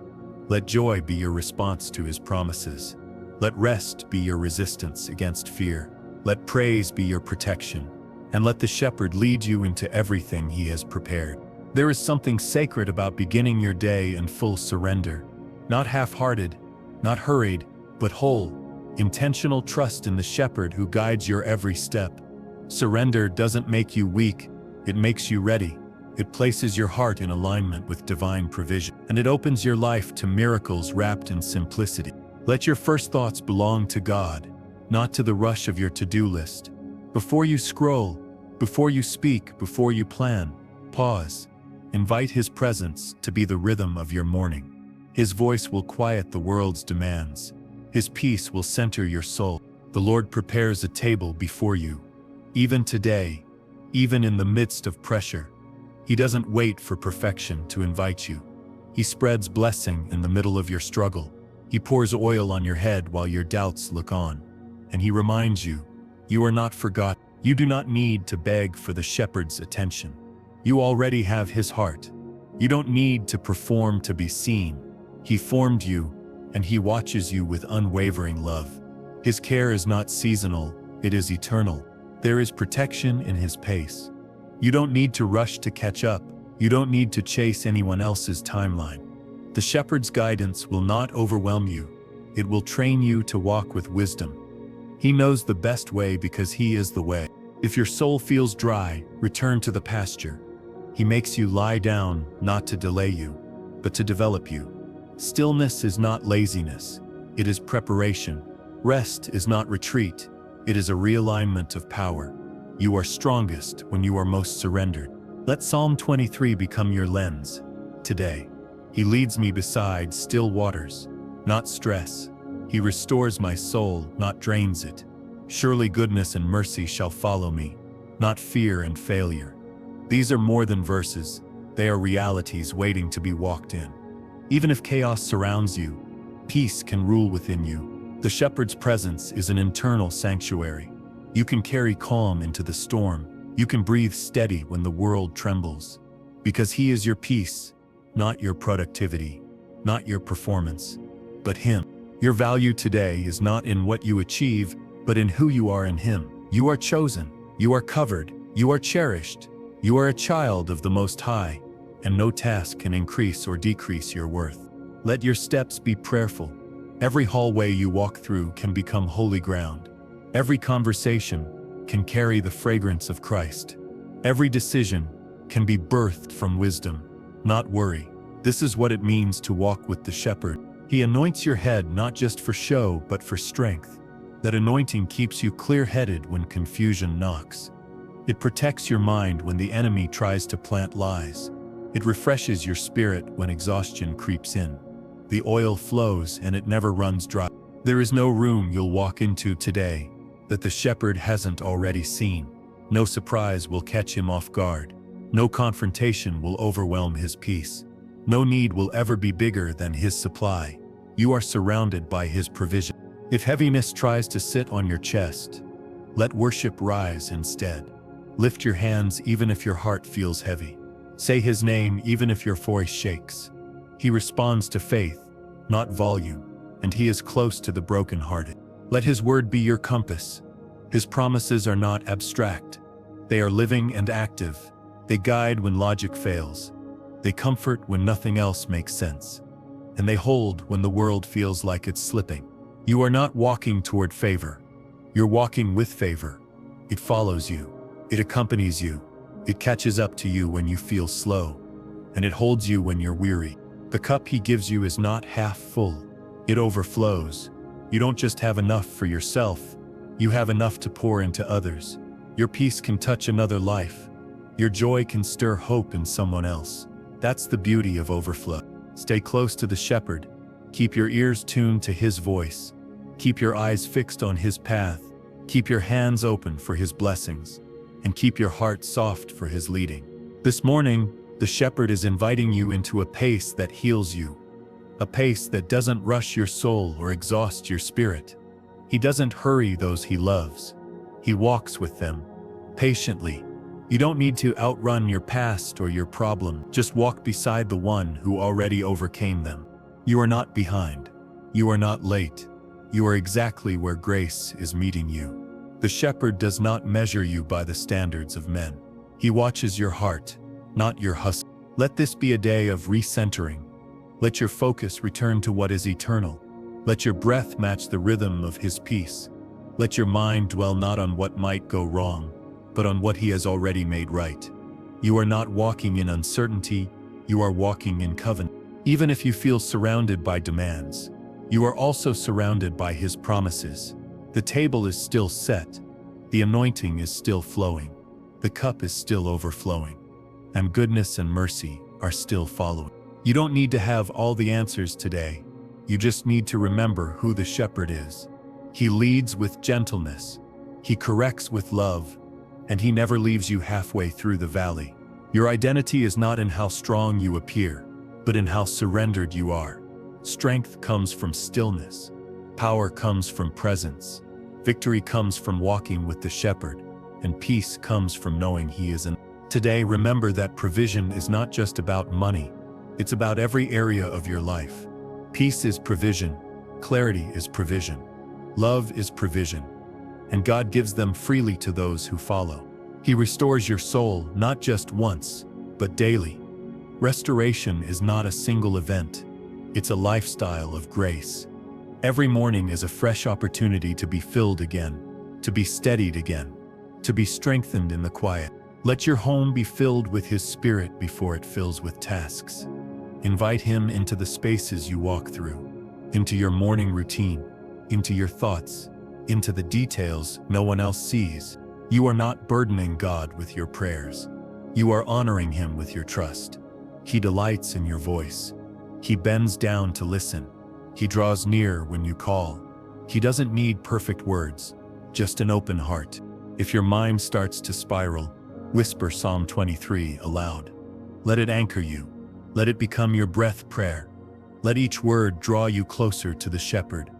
Let joy be your response to his promises. Let rest be your resistance against fear. Let praise be your protection. And let the shepherd lead you into everything he has prepared. There is something sacred about beginning your day in full surrender. Not half-hearted, not hurried, but whole. Intentional trust in the shepherd who guides your every step. Surrender doesn't make you weak, it makes you ready. It places your heart in alignment with divine provision, and it opens your life to miracles wrapped in simplicity. Let your first thoughts belong to God, not to the rush of your to-do list. Before you scroll, before you speak, before you plan, pause. Invite his presence to be the rhythm of your morning. His voice will quiet the world's demands. His peace will center your soul. The Lord prepares a table before you. Even today, even in the midst of pressure, he doesn't wait for perfection to invite you. He spreads blessing in the middle of your struggle. He pours oil on your head while your doubts look on. And he reminds you, You are not forgotten. You do not need to beg for the shepherd's attention. You already have his heart. You don't need to perform to be seen. He formed you, and he watches you with unwavering love. His care is not seasonal, it is eternal. There is protection in his pace. You don't need to rush to catch up. You don't need to chase anyone else's timeline. The shepherd's guidance will not overwhelm you. It will train you to walk with wisdom. He knows the best way because he is the way. If your soul feels dry, return to the pasture. He makes you lie down, not to delay you, but to develop you. Stillness is not laziness. It is preparation. Rest is not retreat. It is a realignment of power. You are strongest when you are most surrendered. Let Psalm 23 become your lens. Today, he leads me beside still waters, not stress. He restores my soul, not drains it. Surely goodness and mercy shall follow me, not fear and failure. These are more than verses. They are realities waiting to be walked in. Even if chaos surrounds you, peace can rule within you. The shepherd's presence is an internal sanctuary. You can carry calm into the storm. You can breathe steady when the world trembles. Because he is your peace, not your productivity, not your performance, but him. Your value today is not in what you achieve, but in who you are in him. You are chosen. You are covered. You are cherished. You are a child of the Most High, and no task can increase or decrease your worth. Let your steps be prayerful. Every hallway you walk through can become holy ground. Every conversation can carry the fragrance of Christ. Every decision can be birthed from wisdom, not worry. This is what it means to walk with the shepherd. He anoints your head not just for show, but for strength. That anointing keeps you clear-headed when confusion knocks. It protects your mind when the enemy tries to plant lies. It refreshes your spirit when exhaustion creeps in. The oil flows and it never runs dry. There is no room you'll walk into today that the shepherd hasn't already seen. No surprise will catch him off guard. No confrontation will overwhelm his peace. No need will ever be bigger than his supply. You are surrounded by his provision. If heaviness tries to sit on your chest, let worship rise instead. Lift your hands even if your heart feels heavy. Say his name even if your voice shakes. He responds to faith, not volume, and he is close to the brokenhearted. Let his word be your compass. His promises are not abstract. They are living and active. They guide when logic fails. They comfort when nothing else makes sense. And they hold when the world feels like it's slipping. You are not walking toward favor. You're walking with favor. It follows you. It accompanies you. It catches up to you when you feel slow. And it holds you when you're weary. The cup he gives you is not half full. It overflows. You don't just have enough for yourself. You have enough to pour into others. Your peace can touch another life. Your joy can stir hope in someone else. That's the beauty of overflow. Stay close to the shepherd. Keep your ears tuned to his voice. Keep your eyes fixed on his path. Keep your hands open for his blessings. And keep your heart soft for his leading. This morning, the shepherd is inviting you into a pace that heals you. A pace that doesn't rush your soul or exhaust your spirit. He doesn't hurry those he loves. He walks with them, patiently. You don't need to outrun your past or your problem. Just walk beside the one who already overcame them. You are not behind. You are not late. You are exactly where grace is meeting you. The shepherd does not measure you by the standards of men. He watches your heart, not your hustle. Let this be a day of recentering. Let your focus return to what is eternal. Let your breath match the rhythm of his peace. Let your mind dwell not on what might go wrong, but on what he has already made right. You are not walking in uncertainty, you are walking in covenant. Even if you feel surrounded by demands, you are also surrounded by his promises. The table is still set, the anointing is still flowing, the cup is still overflowing, and goodness and mercy are still following. You don't need to have all the answers today. You just need to remember who the shepherd is. He leads with gentleness, he corrects with love, and he never leaves you halfway through the valley. Your identity is not in how strong you appear, but in how surrendered you are. Strength comes from stillness. Power comes from presence. Victory comes from walking with the shepherd, and peace comes from knowing he is in. Today, remember that provision is not just about money. It's about every area of your life. Peace is provision. Clarity is provision. Love is provision. And God gives them freely to those who follow. He restores your soul not just once, but daily. Restoration is not a single event. It's a lifestyle of grace. Every morning is a fresh opportunity to be filled again, to be steadied again, to be strengthened in the quiet. Let your home be filled with His Spirit before it fills with tasks. Invite Him into the spaces you walk through, into your morning routine, into your thoughts, into the details no one else sees. You are not burdening God with your prayers. You are honoring Him with your trust. He delights in your voice. He bends down to listen. He draws near when you call. He doesn't need perfect words, just an open heart. If your mind starts to spiral, whisper Psalm 23 aloud. Let it anchor you. Let it become your breath prayer. Let each word draw you closer to the shepherd,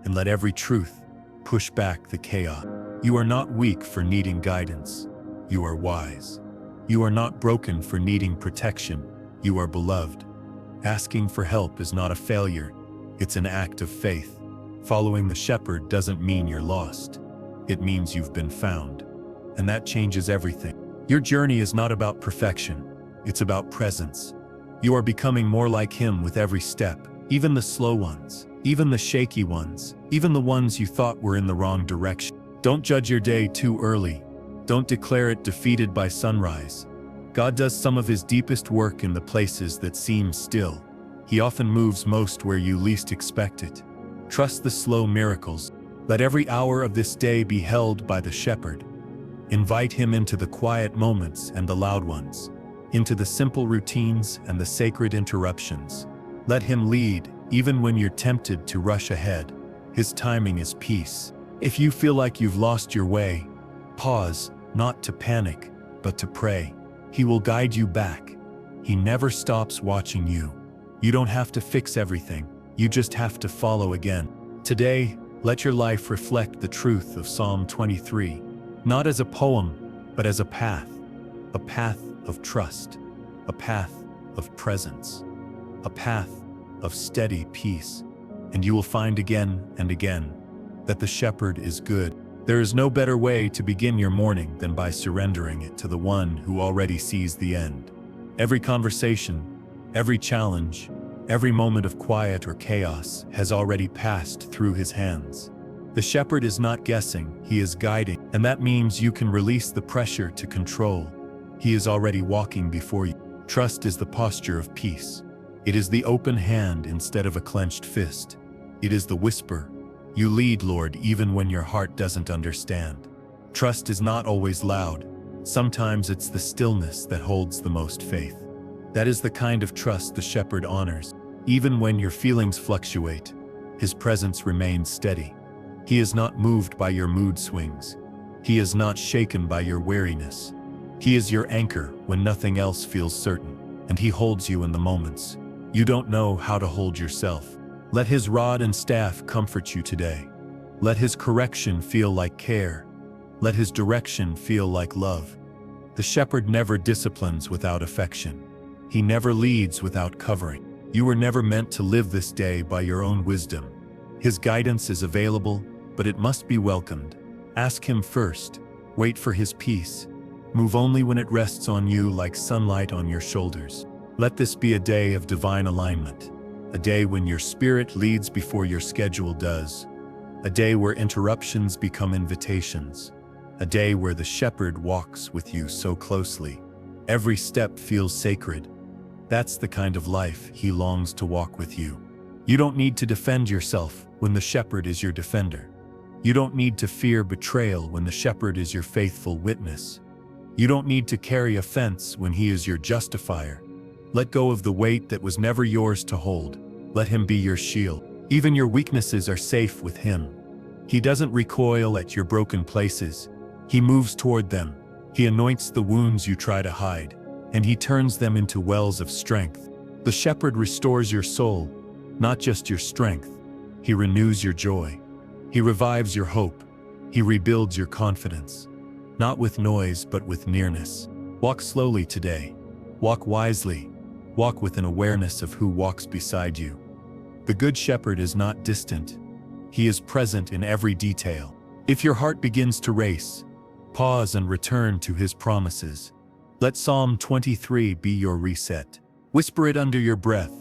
and let every truth push back the chaos. You are not weak for needing guidance. You are wise. You are not broken for needing protection. You are beloved. Asking for help is not a failure. It's an act of faith. Following the shepherd doesn't mean you're lost. It means you've been found. And that changes everything. Your journey is not about perfection. It's about presence. You are becoming more like Him with every step, even the slow ones, even the shaky ones, even the ones you thought were in the wrong direction. Don't judge your day too early. Don't declare it defeated by sunrise. God does some of His deepest work in the places that seem still. He often moves most where you least expect it. Trust the slow miracles. Let every hour of this day be held by the shepherd. Invite Him into the quiet moments and the loud ones, into the simple routines and the sacred interruptions. Let Him lead, even when you're tempted to rush ahead. His timing is peace. If you feel like you've lost your way, pause, not to panic, but to pray. He will guide you back. He never stops watching you. You don't have to fix everything. You just have to follow again. Today, let your life reflect the truth of Psalm 23, not as a poem, but as a path of trust, a path of presence, a path of steady peace. And you will find again and again that the shepherd is good. There is no better way to begin your morning than by surrendering it to the one who already sees the end. Every conversation, every challenge, every moment of quiet or chaos has already passed through His hands. The shepherd is not guessing, He is guiding, and that means you can release the pressure to control. He is already walking before you. Trust is the posture of peace. It is the open hand instead of a clenched fist. It is the whisper, "You lead, Lord, even when your heart doesn't understand." Trust is not always loud. Sometimes it's the stillness that holds the most faith. That is the kind of trust the shepherd honors. Even when your feelings fluctuate, His presence remains steady. He is not moved by your mood swings. He is not shaken by your weariness. He is your anchor when nothing else feels certain, and He holds you in the moments you don't know how to hold yourself. Let His rod and staff comfort you today. Let His correction feel like care. Let His direction feel like love. The shepherd never disciplines without affection. He never leads without covering. You were never meant to live this day by your own wisdom. His guidance is available, but it must be welcomed. Ask Him first. Wait for His peace. Move only when it rests on you like sunlight on your shoulders. Let this be a day of divine alignment. A day when your spirit leads before your schedule does. A day where interruptions become invitations. A day where the shepherd walks with you so closely. Every step feels sacred. That's the kind of life He longs to walk with you. You don't need to defend yourself when the shepherd is your defender. You don't need to fear betrayal when the shepherd is your faithful witness. You don't need to carry offense when He is your justifier. Let go of the weight that was never yours to hold. Let Him be your shield. Even your weaknesses are safe with Him. He doesn't recoil at your broken places. He moves toward them. He anoints the wounds you try to hide, and He turns them into wells of strength. The shepherd restores your soul, not just your strength. He renews your joy. He revives your hope. He rebuilds your confidence, not with noise but with nearness. Walk slowly today. Walk wisely. Walk with an awareness of who walks beside you. The Good Shepherd is not distant. He is present in every detail. If your heart begins to race, pause and return to His promises. Let Psalm 23 be your reset. Whisper it under your breath.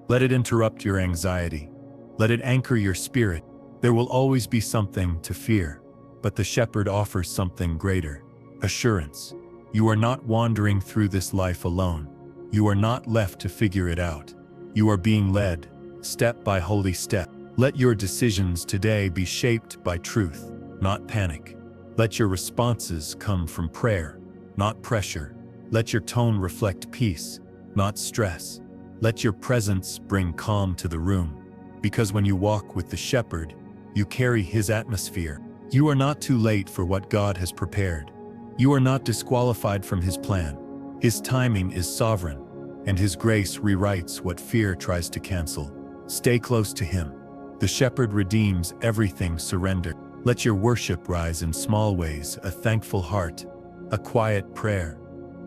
Let it interrupt your anxiety. Let it anchor your spirit. There will always be something to fear, but the Shepherd offers something greater: assurance. You are not wandering through this life alone. You are not left to figure it out. You are being led, step by holy step. Let your decisions today be shaped by truth, not panic. Let your responses come from prayer, not pressure. Let your tone reflect peace, not stress. Let your presence bring calm to the room, because when you walk with the Shepherd, you carry His atmosphere. You are not too late for what God has prepared. You are not disqualified from His plan. His timing is sovereign, and His grace rewrites what fear tries to cancel. Stay close to Him. The Shepherd redeems everything surrendered. Let your worship rise in small ways: a thankful heart, a quiet prayer,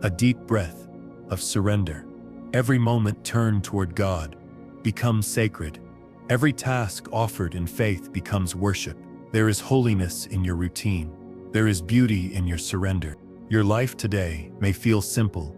a deep breath of surrender. Every moment turned toward God becomes sacred. Every task offered in faith becomes worship. There is holiness in your routine. There is beauty in your surrender. Your life today may feel simple,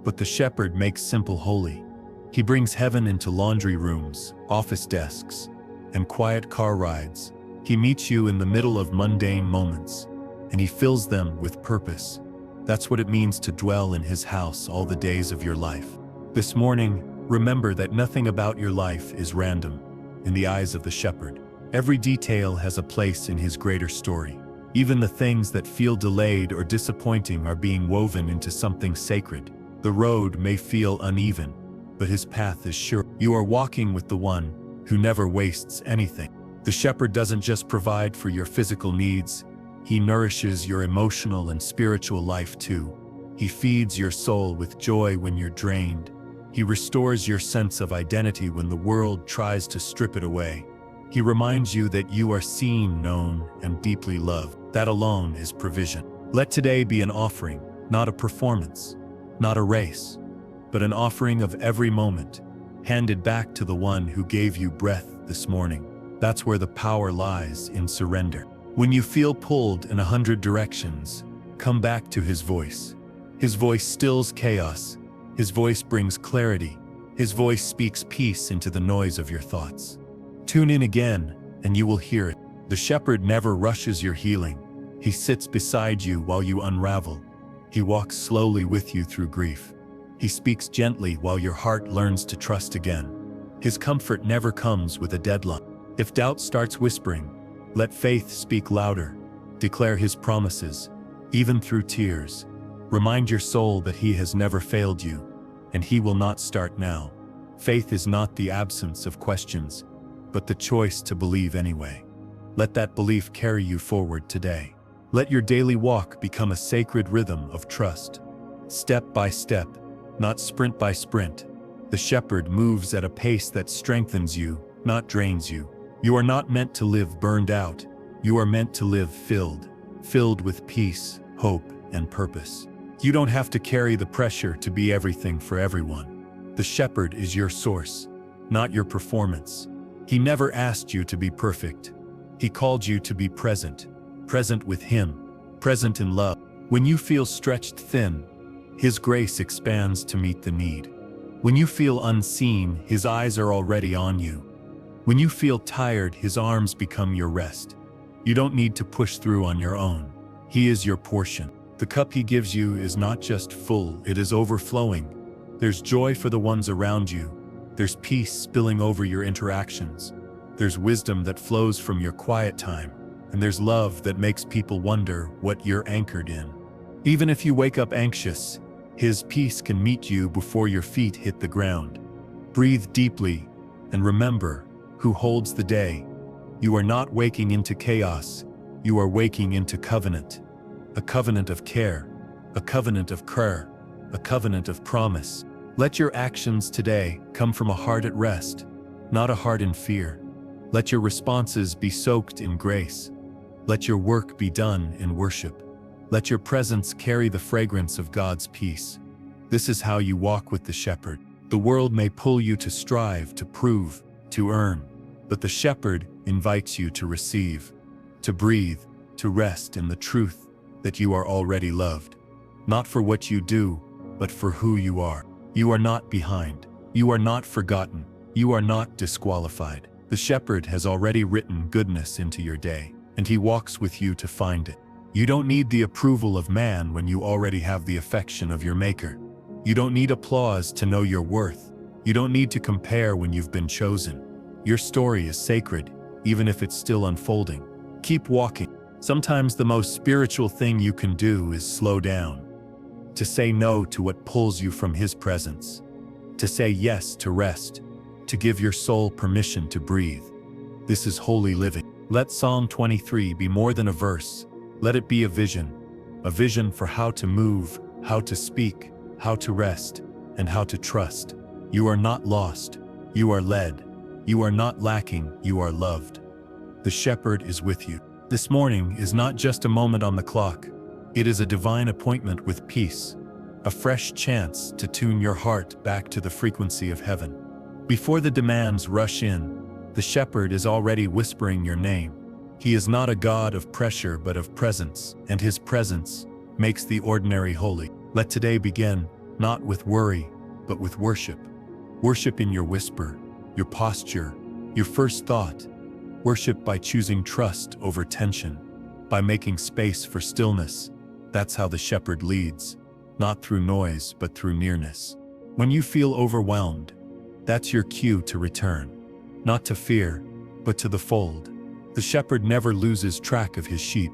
but the Shepherd makes simple holy. He brings heaven into laundry rooms, office desks, and quiet car rides. He meets you in the middle of mundane moments, and He fills them with purpose. That's what it means to dwell in His house all the days of your life. This morning, remember that nothing about your life is random. In the eyes of the Shepherd, every detail has a place in His greater story. Even the things that feel delayed or disappointing are being woven into something sacred. The road may feel uneven, but His path is sure. You are walking with the One who never wastes anything. The Shepherd doesn't just provide for your physical needs. He nourishes your emotional and spiritual life too. He feeds your soul with joy when you're drained. He restores your sense of identity when the world tries to strip it away. He reminds you that you are seen, known, and deeply loved. That alone is provision. Let today be an offering, not a performance, not a race, but an offering of every moment, handed back to the One who gave you breath this morning. That's where the power lies, in surrender. When you feel pulled in 100 directions, come back to His voice. His voice stills chaos. His voice brings clarity. His voice speaks peace into the noise of your thoughts. Tune in again, and you will hear it. The Shepherd never rushes your healing. He sits beside you while you unravel. He walks slowly with you through grief. He speaks gently while your heart learns to trust again. His comfort never comes with a deadline. If doubt starts whispering, let faith speak louder. Declare His promises, even through tears. Remind your soul that He has never failed you, and He will not start now. Faith is not the absence of questions, but the choice to believe anyway. Let that belief carry you forward today. Let your daily walk become a sacred rhythm of trust. Step by step, not sprint by sprint. The Shepherd moves at a pace that strengthens you, not drains you. You are not meant to live burned out. You are meant to live filled with peace, hope, and purpose. You don't have to carry the pressure to be everything for everyone. The Shepherd is your source, not your performance. He never asked you to be perfect. He called you to be present with Him, present in love. When you feel stretched thin, His grace expands to meet the need. When you feel unseen, His eyes are already on you. When you feel tired, His arms become your rest. You don't need to push through on your own. He is your portion. The cup He gives you is not just full, it is overflowing. There's joy for the ones around you. There's peace spilling over your interactions. There's wisdom that flows from your quiet time. And there's love that makes people wonder what you're anchored in. Even if you wake up anxious, His peace can meet you before your feet hit the ground. Breathe deeply and remember who holds the day. You are not waking into chaos. You are waking into covenant. A covenant of care, a covenant of prayer, a covenant of promise. Let your actions today come from a heart at rest, not a heart in fear. Let your responses be soaked in grace. Let your work be done in worship. Let your presence carry the fragrance of God's peace. This is how you walk with the shepherd. The world may pull you to strive, to prove, to earn, but the shepherd invites you to receive, to breathe, to rest in the truth that you are already loved. Not for what you do, but for who you are. You are not behind. You are not forgotten. You are not disqualified. The shepherd has already written goodness into your day, and he walks with you to find it. You don't need the approval of man when you already have the affection of your Maker. You don't need applause to know your worth. You don't need to compare when you've been chosen. Your story is sacred, even if it's still unfolding. Keep walking. Sometimes the most spiritual thing you can do is slow down. To say no to what pulls you from His presence. To say yes to rest. To give your soul permission to breathe. This is holy living. Let Psalm 23 be more than a verse. Let it be a vision for how to move, how to speak, how to rest, and how to trust. You are not lost. You are led. You are not lacking. You are loved. The shepherd is with you. This morning is not just a moment on the clock. It is a divine appointment with peace, a fresh chance to tune your heart back to the frequency of heaven. Before the demands rush in, the shepherd is already whispering your name. He is not a God of pressure but of presence, and His presence makes the ordinary holy. Let today begin, not with worry, but with worship. Worship in your whisper, your posture, your first thought. Worship by choosing trust over tension, by making space for stillness. That's how the shepherd leads, not through noise, but through nearness. When you feel overwhelmed, that's your cue to return, not to fear, but to the fold. The shepherd never loses track of his sheep.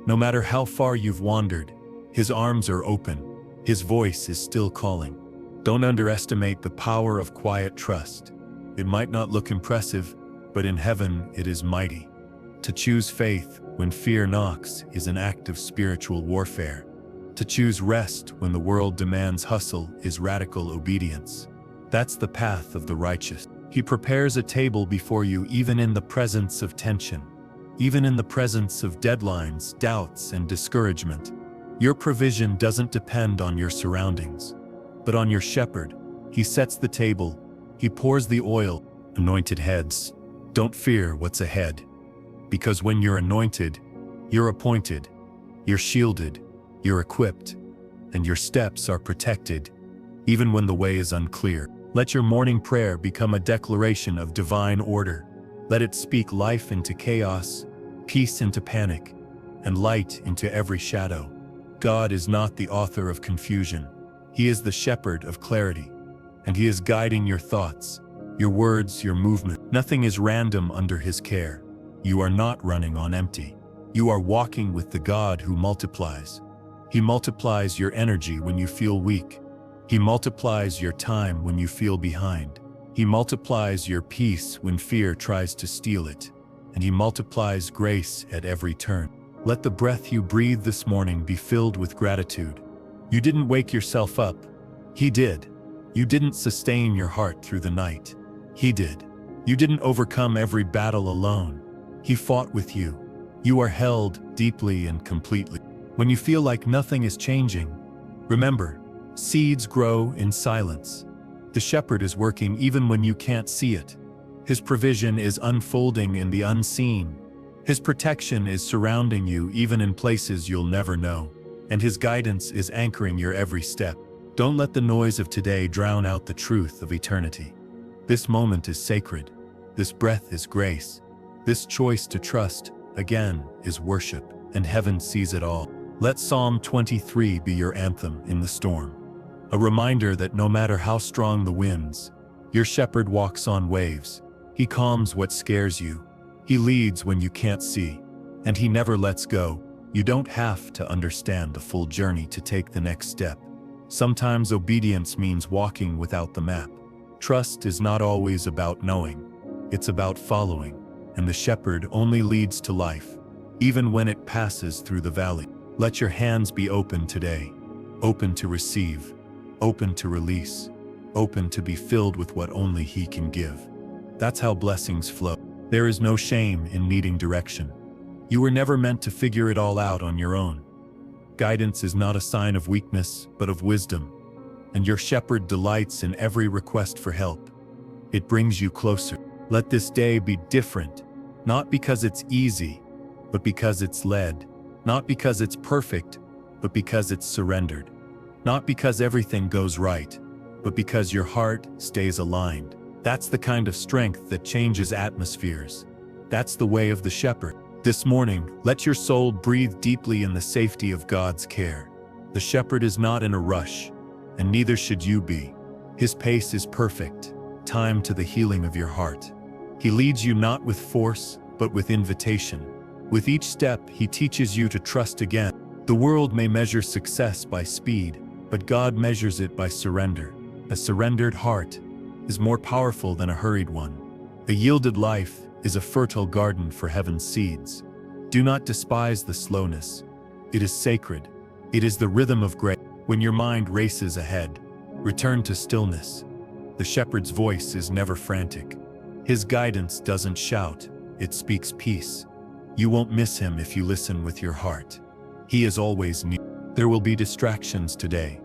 No matter how far you've wandered, his arms are open, his voice is still calling. Don't underestimate the power of quiet trust. It might not look impressive, but in heaven it is mighty. To choose faith when fear knocks is an act of spiritual warfare. To choose rest when the world demands hustle is radical obedience. That's the path of the righteous. He prepares a table before you even in the presence of tension, even in the presence of deadlines, doubts, and discouragement. Your provision doesn't depend on your surroundings, but on your shepherd. He sets the table, He pours the oil. Anointed heads, don't fear what's ahead. Because when you're anointed, you're appointed, you're shielded, you're equipped, and your steps are protected, even when the way is unclear. Let your morning prayer become a declaration of divine order. Let it speak life into chaos, peace into panic, and light into every shadow. God is not the author of confusion. He is the shepherd of clarity, and He is guiding your thoughts, your words, your movement. Nothing is random under His care. You are not running on empty. You are walking with the God who multiplies. He multiplies your energy when you feel weak. He multiplies your time when you feel behind. He multiplies your peace when fear tries to steal it. And He multiplies grace at every turn. Let the breath you breathe this morning be filled with gratitude. You didn't wake yourself up. He did. You didn't sustain your heart through the night. He did. You didn't overcome every battle alone. He fought with you. You are held deeply and completely. When you feel like nothing is changing, remember, seeds grow in silence. The shepherd is working even when you can't see it. His provision is unfolding in the unseen. His protection is surrounding you even in places you'll never know. And His guidance is anchoring your every step. Don't let the noise of today drown out the truth of eternity. This moment is sacred. This breath is grace. This choice to trust, again, is worship, and heaven sees it all. Let Psalm 23 be your anthem in the storm. A reminder that no matter how strong the winds, your shepherd walks on waves. He calms what scares you. He leads when you can't see, and He never lets go. You don't have to understand the full journey to take the next step. Sometimes obedience means walking without the map. Trust is not always about knowing. It's about following, and the shepherd only leads to life, even when it passes through the valley. Let your hands be open today, open to receive, open to release, open to be filled with what only He can give. That's how blessings flow. There is no shame in needing direction. You were never meant to figure it all out on your own. Guidance is not a sign of weakness, but of wisdom. And your shepherd delights in every request for help. It brings you closer. Let this day be different, not because it's easy, but because it's led. Not because it's perfect, but because it's surrendered. Not because everything goes right, but because your heart stays aligned. That's the kind of strength that changes atmospheres. That's the way of the shepherd. This morning, let your soul breathe deeply in the safety of God's care. The shepherd is not in a rush, and neither should you be. His pace is perfect, time to the healing of your heart. He leads you not with force, but with invitation. With each step, he teaches you to trust again. The world may measure success by speed, but God measures it by surrender. A surrendered heart is more powerful than a hurried one. A yielded life is a fertile garden for heaven's seeds. Do not despise the slowness. It is sacred. It is the rhythm of grace. When your mind races ahead, return to stillness. The shepherd's voice is never frantic. His guidance doesn't shout, it speaks peace. You won't miss him if you listen with your heart. He is always near. There will be distractions today.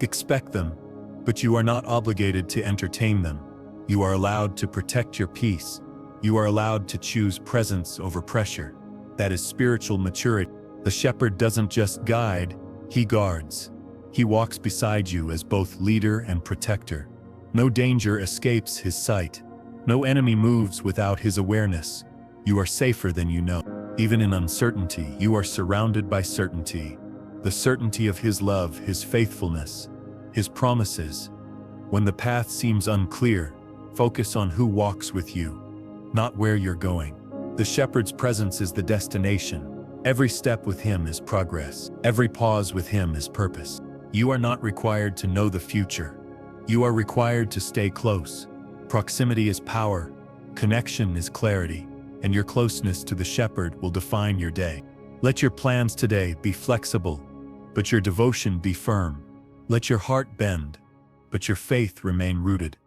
Expect them, but you are not obligated to entertain them. You are allowed to protect your peace. You are allowed to choose presence over pressure. That is spiritual maturity. The shepherd doesn't just guide, he guards. He walks beside you as both leader and protector. No danger escapes his sight. No enemy moves without his awareness. You are safer than you know. Even in uncertainty, you are surrounded by certainty. The certainty of his love, his faithfulness, his promises. When the path seems unclear, focus on who walks with you, not where you're going. The shepherd's presence is the destination. Every step with him is progress. Every pause with him is purpose. You are not required to know the future. You are required to stay close. Proximity is power. Connection is clarity. And your closeness to the shepherd will define your day. Let your plans today be flexible, but your devotion be firm. Let your heart bend, but your faith remain rooted.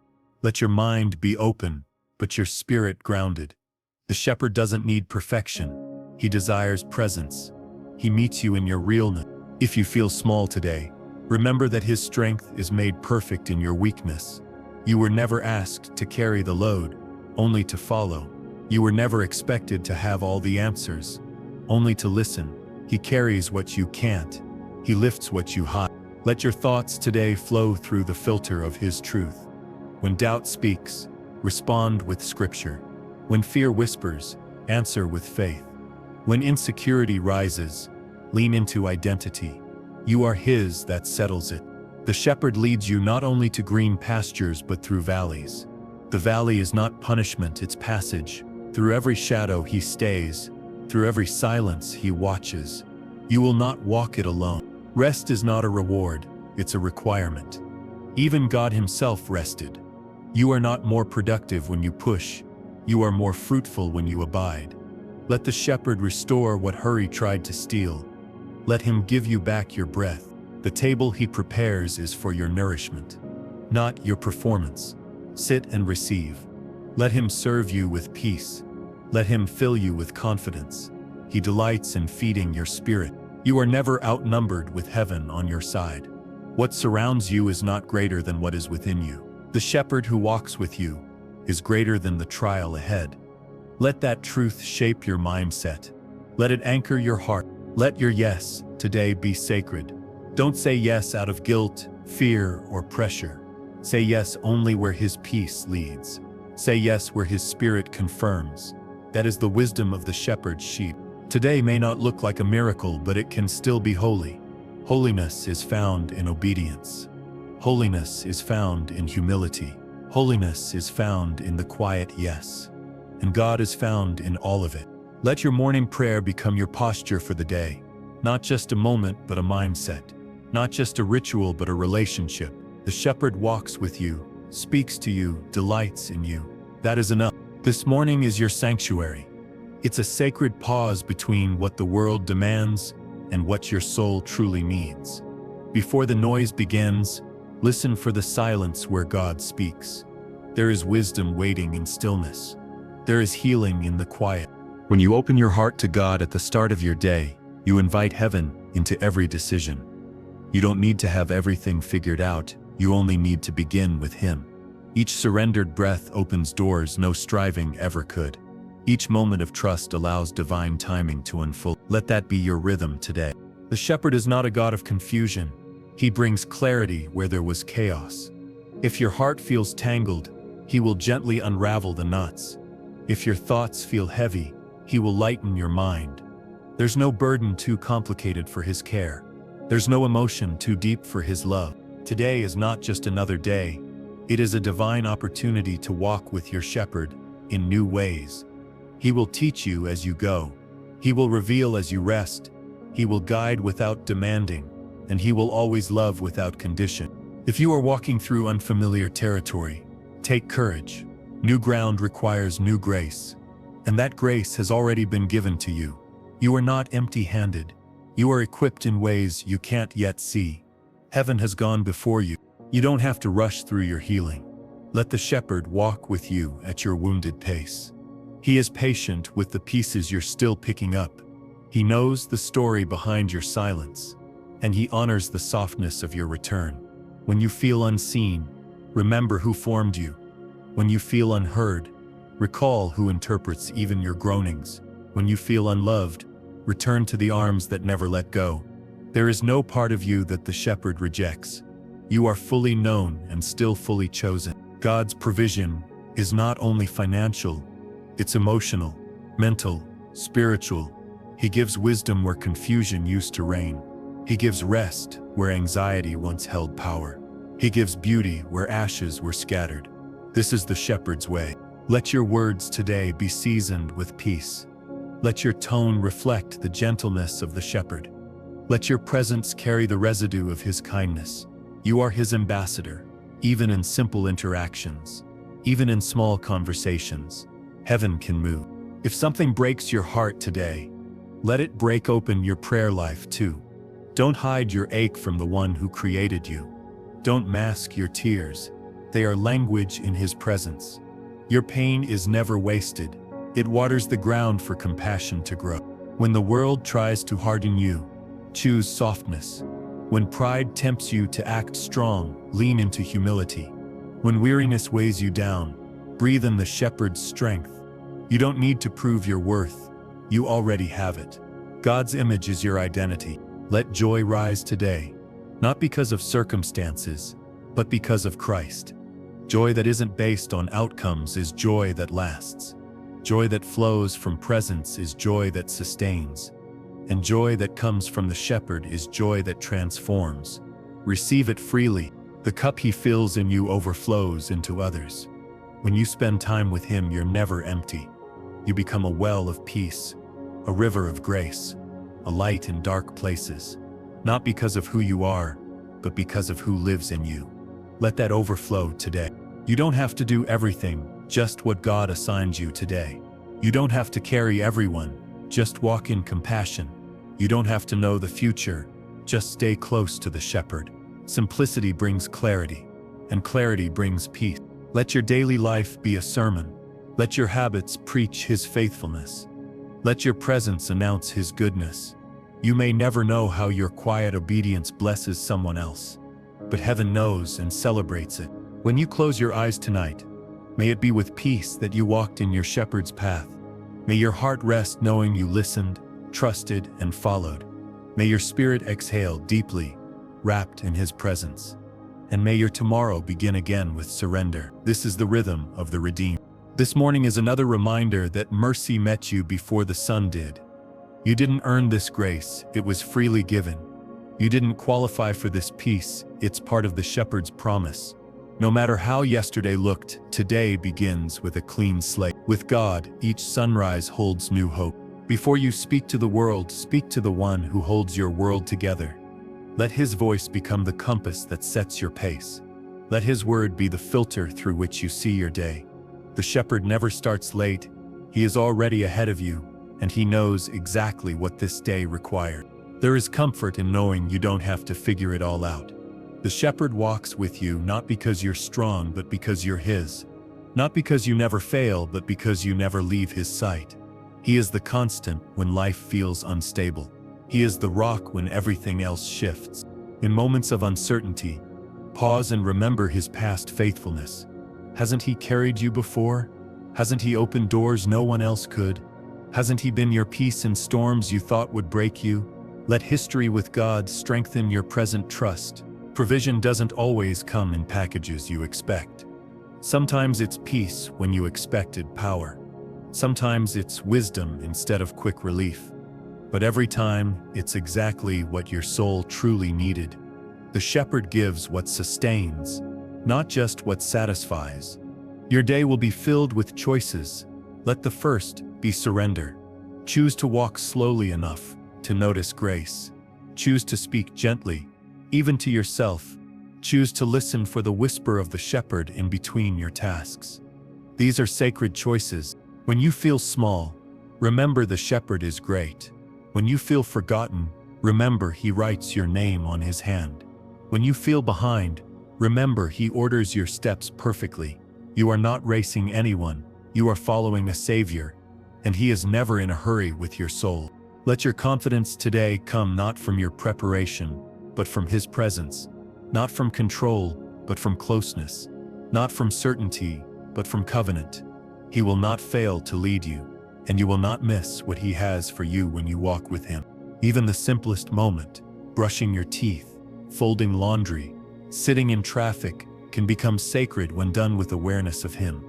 Let your mind be open, but your spirit grounded. The shepherd doesn't need perfection. He desires presence. He meets you in your realness. If you feel small today, remember that his strength is made perfect in your weakness. You were never asked to carry the load, only to follow. You were never expected to have all the answers, only to listen. He carries what you can't. He lifts what you hide. Let your thoughts today flow through the filter of his truth. When doubt speaks, respond with scripture. When fear whispers, answer with faith. When insecurity rises, lean into identity. You are his, that settles it. The shepherd leads you not only to green pastures but through valleys. The valley is not punishment, it's passage. Through every shadow he stays, through every silence he watches. You will not walk it alone. Rest is not a reward, it's a requirement. Even God himself rested. You are not more productive when you push. You are more fruitful when you abide. Let the shepherd restore what hurry tried to steal. Let him give you back your breath. The table he prepares is for your nourishment, not your performance. Sit and receive. Let him serve you with peace. Let him fill you with confidence. He delights in feeding your spirit. You are never outnumbered with heaven on your side. What surrounds you is not greater than what is within you. The shepherd who walks with you is greater than the trial ahead. Let that truth shape your mindset. Let it anchor your heart. Let your yes today be sacred. Don't say yes out of guilt, fear, or pressure. Say yes only where his peace leads. Say yes where his spirit confirms. That is the wisdom of the shepherd's sheep. Today may not look like a miracle, but it can still be holy. Holiness is found in obedience. Holiness is found in humility. Holiness is found in the quiet yes. And God is found in all of it. Let your morning prayer become your posture for the day. Not just a moment, but a mindset. Not just a ritual, but a relationship. The shepherd walks with you, speaks to you, delights in you. That is enough. This morning is your sanctuary. It's a sacred pause between what the world demands and what your soul truly needs. Before the noise begins, listen for the silence where God speaks. There is wisdom waiting in stillness. There is healing in the quiet. When you open your heart to God at the start of your day, you invite heaven into every decision. You don't need to have everything figured out, you only need to begin with Him. Each surrendered breath opens doors no striving ever could. Each moment of trust allows divine timing to unfold. Let that be your rhythm today. The shepherd is not a God of confusion. He brings clarity where there was chaos. If your heart feels tangled, He will gently unravel the knots. If your thoughts feel heavy, He will lighten your mind. There's no burden too complicated for His care. There's no emotion too deep for His love. Today is not just another day. It is a divine opportunity to walk with your shepherd in new ways. He will teach you as you go. He will reveal as you rest. He will guide without demanding, and He will always love without condition. If you are walking through unfamiliar territory, take courage. New ground requires new grace, and that grace has already been given to you. You are not empty-handed. You are equipped in ways you can't yet see. Heaven has gone before you. You don't have to rush through your healing. Let the shepherd walk with you at your wounded pace. He is patient with the pieces you're still picking up. He knows the story behind your silence, and He honors the softness of your return. When you feel unseen, remember who formed you. When you feel unheard, recall who interprets even your groanings. When you feel unloved, return to the arms that never let go. There is no part of you that the shepherd rejects. You are fully known and still fully chosen. God's provision is not only financial, it's emotional, mental, spiritual. He gives wisdom where confusion used to reign. He gives rest where anxiety once held power. He gives beauty where ashes were scattered. This is the shepherd's way. Let your words today be seasoned with peace. Let your tone reflect the gentleness of the shepherd. Let your presence carry the residue of His kindness. You are His ambassador, even in simple interactions, even in small conversations. Heaven can move. If something breaks your heart today, let it break open your prayer life too. Don't hide your ache from the one who created you. Don't mask your tears. They are language in His presence. Your pain is never wasted. It waters the ground for compassion to grow. When the world tries to harden you, choose softness. When pride tempts you to act strong, lean into humility. When weariness weighs you down, breathe in the shepherd's strength. You don't need to prove your worth. You already have it. God's image is your identity. Let joy rise today, not because of circumstances, but because of Christ. Joy that isn't based on outcomes is joy that lasts. Joy that flows from presence is joy that sustains. And joy that comes from the shepherd is joy that transforms. Receive it freely. The cup He fills in you overflows into others. When you spend time with Him, you're never empty. You become a well of peace, a river of grace, a light in dark places. Not because of who you are, but because of who lives in you. Let that overflow today. You don't have to do everything, just what God assigns you today. You don't have to carry everyone, just walk in compassion. You don't have to know the future, just stay close to the shepherd. Simplicity brings clarity, and clarity brings peace. Let your daily life be a sermon. Let your habits preach His faithfulness. Let your presence announce His goodness. You may never know how your quiet obedience blesses someone else, but heaven knows and celebrates it. When you close your eyes tonight, may it be with peace that you walked in your shepherd's path. May your heart rest knowing you listened, trusted, and followed. May your spirit exhale deeply, wrapped in His presence. And may your tomorrow begin again with surrender. This is the rhythm of the redeemed. This morning is another reminder that mercy met you before the sun did. You didn't earn this grace, it was freely given. You didn't qualify for this peace, it's part of the shepherd's promise. No matter how yesterday looked, today begins with a clean slate. With God, each sunrise holds new hope. Before you speak to the world, speak to the one who holds your world together. Let His voice become the compass that sets your pace. Let His word be the filter through which you see your day. The shepherd never starts late. He is already ahead of you, and He knows exactly what this day required. There is comfort in knowing you don't have to figure it all out. The shepherd walks with you not because you're strong, but because you're His. Not because you never fail, but because you never leave His sight. He is the constant when life feels unstable. He is the rock when everything else shifts. In moments of uncertainty, pause and remember his past faithfulness. Hasn't he carried you before? Hasn't he opened doors no one else could? Hasn't he been your peace in storms you thought would break you? Let history with God strengthen your present trust. Provision doesn't always come in packages you expect. Sometimes it's peace when you expected power. Sometimes it's wisdom instead of quick relief. But every time, it's exactly what your soul truly needed. The shepherd gives what sustains, not just what satisfies. Your day will be filled with choices. Let the first be surrender. Choose to walk slowly enough to notice grace. Choose to speak gently, even to yourself. Choose to listen for the whisper of the shepherd in between your tasks. These are sacred choices. When you feel small, remember the shepherd is great. When you feel forgotten, remember he writes your name on his hand. When you feel behind, remember he orders your steps perfectly. You are not racing anyone, you are following a savior, and he is never in a hurry with your soul. Let your confidence today come not from your preparation, but from his presence. Not from control, but from closeness. Not from certainty, but from covenant. He will not fail to lead you, and you will not miss what he has for you when you walk with him. Even the simplest moment, brushing your teeth, folding laundry, sitting in traffic, can become sacred when done with awareness of him.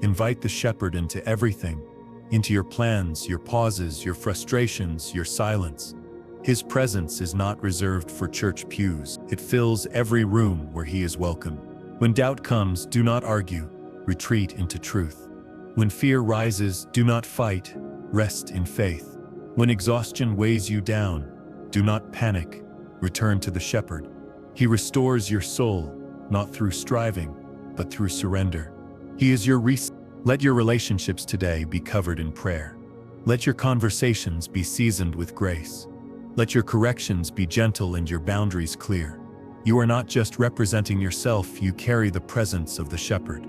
Invite the shepherd into everything, into your plans, your pauses, your frustrations, your silence. His presence is not reserved for church pews. It fills every room where he is welcome. When doubt comes, do not argue, retreat into truth. When fear rises, do not fight, rest in faith. When exhaustion weighs you down, do not panic, return to the shepherd. He restores your soul, not through striving, but through surrender. He is your reset. Let your relationships today be covered in prayer. Let your conversations be seasoned with grace. Let your corrections be gentle and your boundaries clear. You are not just representing yourself, you carry the presence of the shepherd.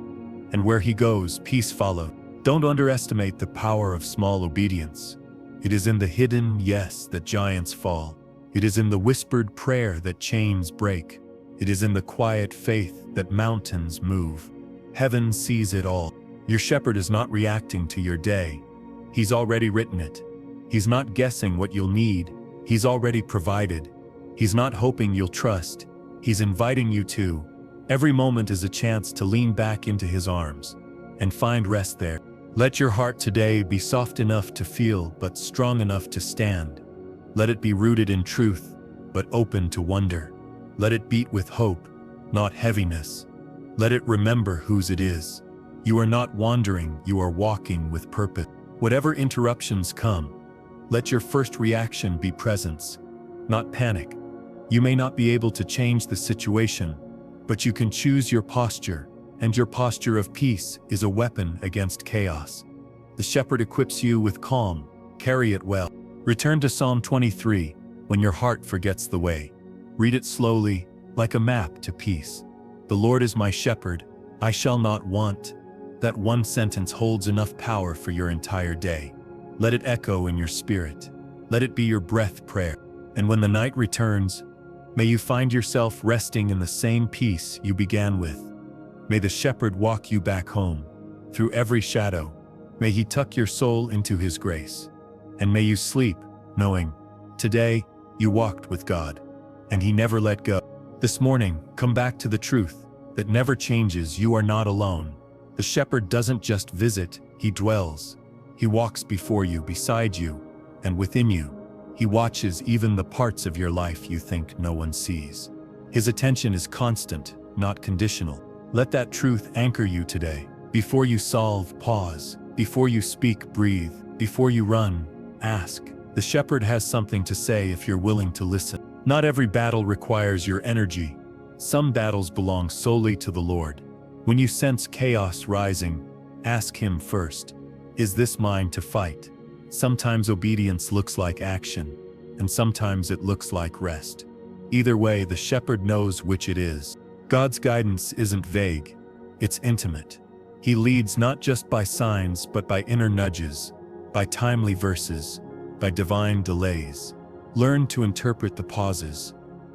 And where he goes, peace follows. Don't underestimate the power of small obedience. It is in the hidden yes that giants fall. It is in the whispered prayer that chains break. It is in the quiet faith that mountains move. Heaven sees it all. Your shepherd is not reacting to your day. He's already written it. He's not guessing what you'll need. He's already provided. He's not hoping you'll trust. He's inviting you to. Every moment is a chance to lean back into his arms and find rest there. Let your heart today be soft enough to feel, but strong enough to stand. Let it be rooted in truth, but open to wonder. Let it beat with hope, not heaviness. Let it remember whose it is. You are not wandering, you are walking with purpose. Whatever interruptions come, let your first reaction be presence, not panic. You may not be able to change the situation, but you can choose your posture, and your posture of peace is a weapon against chaos. The shepherd equips you with calm. Carry it well. Return to Psalm 23 when your heart forgets the way. Read it slowly, like a map to peace. The Lord is my shepherd, I shall not want. That one sentence holds enough power for your entire day. Let it echo in your spirit. Let it be your breath prayer. And when the night returns, may you find yourself resting in the same peace you began with. May the shepherd walk you back home. Through every shadow, may he tuck your soul into his grace. And may you sleep, knowing, today, you walked with God, and he never let go. This morning, come back to the truth that never changes. You are not alone. The shepherd doesn't just visit, he dwells. He walks before you, beside you, and within you. He watches even the parts of your life you think no one sees. His attention is constant, not conditional. Let that truth anchor you today. Before you solve, pause. Before you speak, breathe. Before you run, ask. The shepherd has something to say if you're willing to listen. Not every battle requires your energy. Some battles belong solely to the Lord. When you sense chaos rising, ask him first, is this mine to fight? Sometimes obedience looks like action, and sometimes it looks like rest. Either way, the shepherd knows which it is. God's guidance isn't vague, it's intimate. He leads not just by signs but by inner nudges. by timely verses, by divine delays. Learn to interpret the pauses.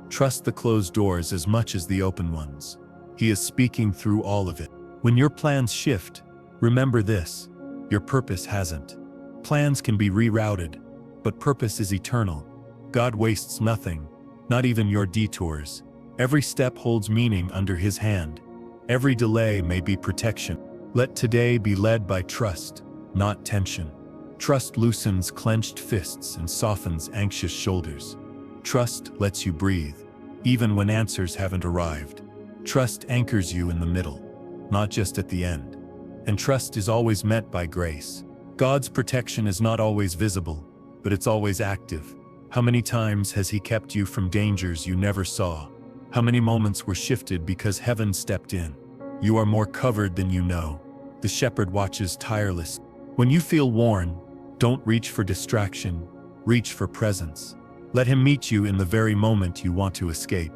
Trust the closed doors as much as the open ones. He is speaking through all of it. When your plans shift, remember this: your purpose hasn't. Plans can be rerouted, but purpose is eternal. God wastes nothing, not even your detours. Every step holds meaning under His hand. Every delay may be protection. Let today be led by trust, not tension. Trust loosens clenched fists and softens anxious shoulders. Trust lets you breathe, even when answers haven't arrived. Trust anchors you in the middle, not just at the end. And trust is always met by grace. God's protection is not always visible, but it's always active. How many times has He kept you from dangers you never saw? How many moments were shifted because heaven stepped in? You are more covered than you know. The shepherd watches tireless. When you feel worn, don't reach for distraction, reach for presence. Let Him meet you in the very moment you want to escape.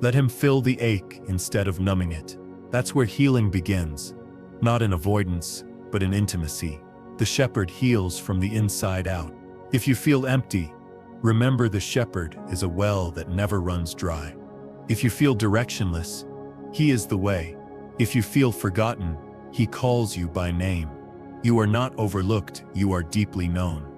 Let Him fill the ache instead of numbing it. That's where healing begins, not in avoidance, but in intimacy. The shepherd heals from the inside out. If you feel empty, remember the shepherd is a well that never runs dry. If you feel directionless, He is the way. If you feel forgotten, He calls you by name. You are not overlooked, you are deeply known.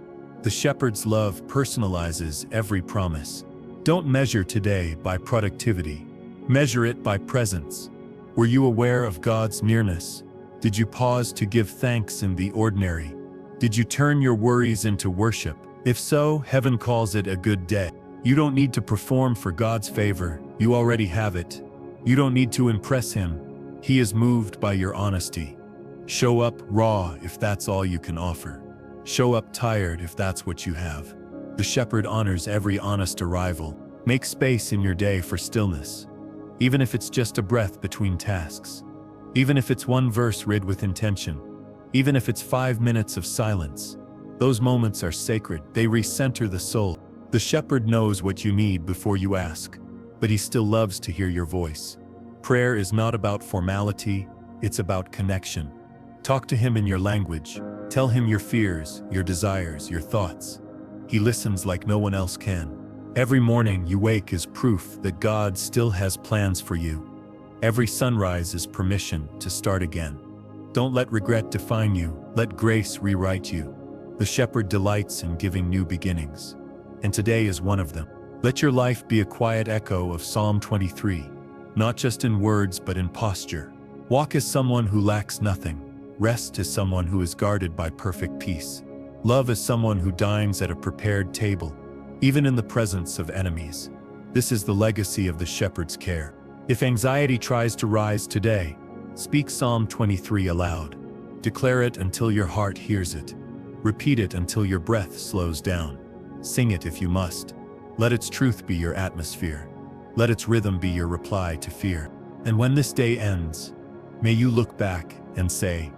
The shepherd's love personalizes every promise. Don't measure today by productivity. Measure it by presence. Were you aware of God's nearness? Did you pause to give thanks in the ordinary? Did you turn your worries into worship? If so, heaven calls it a good day. You don't need to perform for God's favor, you already have it. You don't need to impress Him. He is moved by your honesty. Show up raw if that's all you can offer. Show up tired if that's what you have. The shepherd honors every honest arrival. Make space in your day for stillness. Even if it's just a breath between tasks. Even if it's one verse read with intention. Even if it's 5 minutes of silence. Those moments are sacred, they recenter the soul. The shepherd knows what you need before you ask, but He still loves to hear your voice. Prayer is not about formality, it's about connection. Talk to Him in your language. Tell Him your fears, your desires, your thoughts. He listens like no one else can. Every morning you wake is proof that God still has plans for you. Every sunrise is permission to start again. Don't let regret define you, let grace rewrite you. The shepherd delights in giving new beginnings. And today is one of them. Let your life be a quiet echo of Psalm 23, not just in words but in posture. Walk as someone who lacks nothing. Rest as someone who is guarded by perfect peace. Love as someone who dines at a prepared table, even in the presence of enemies. This is the legacy of the shepherd's care. If anxiety tries to rise today, speak Psalm 23 aloud. Declare it until your heart hears it. Repeat it until your breath slows down. Sing it if you must. Let its truth be your atmosphere. Let its rhythm be your reply to fear. And when this day ends, may you look back and say,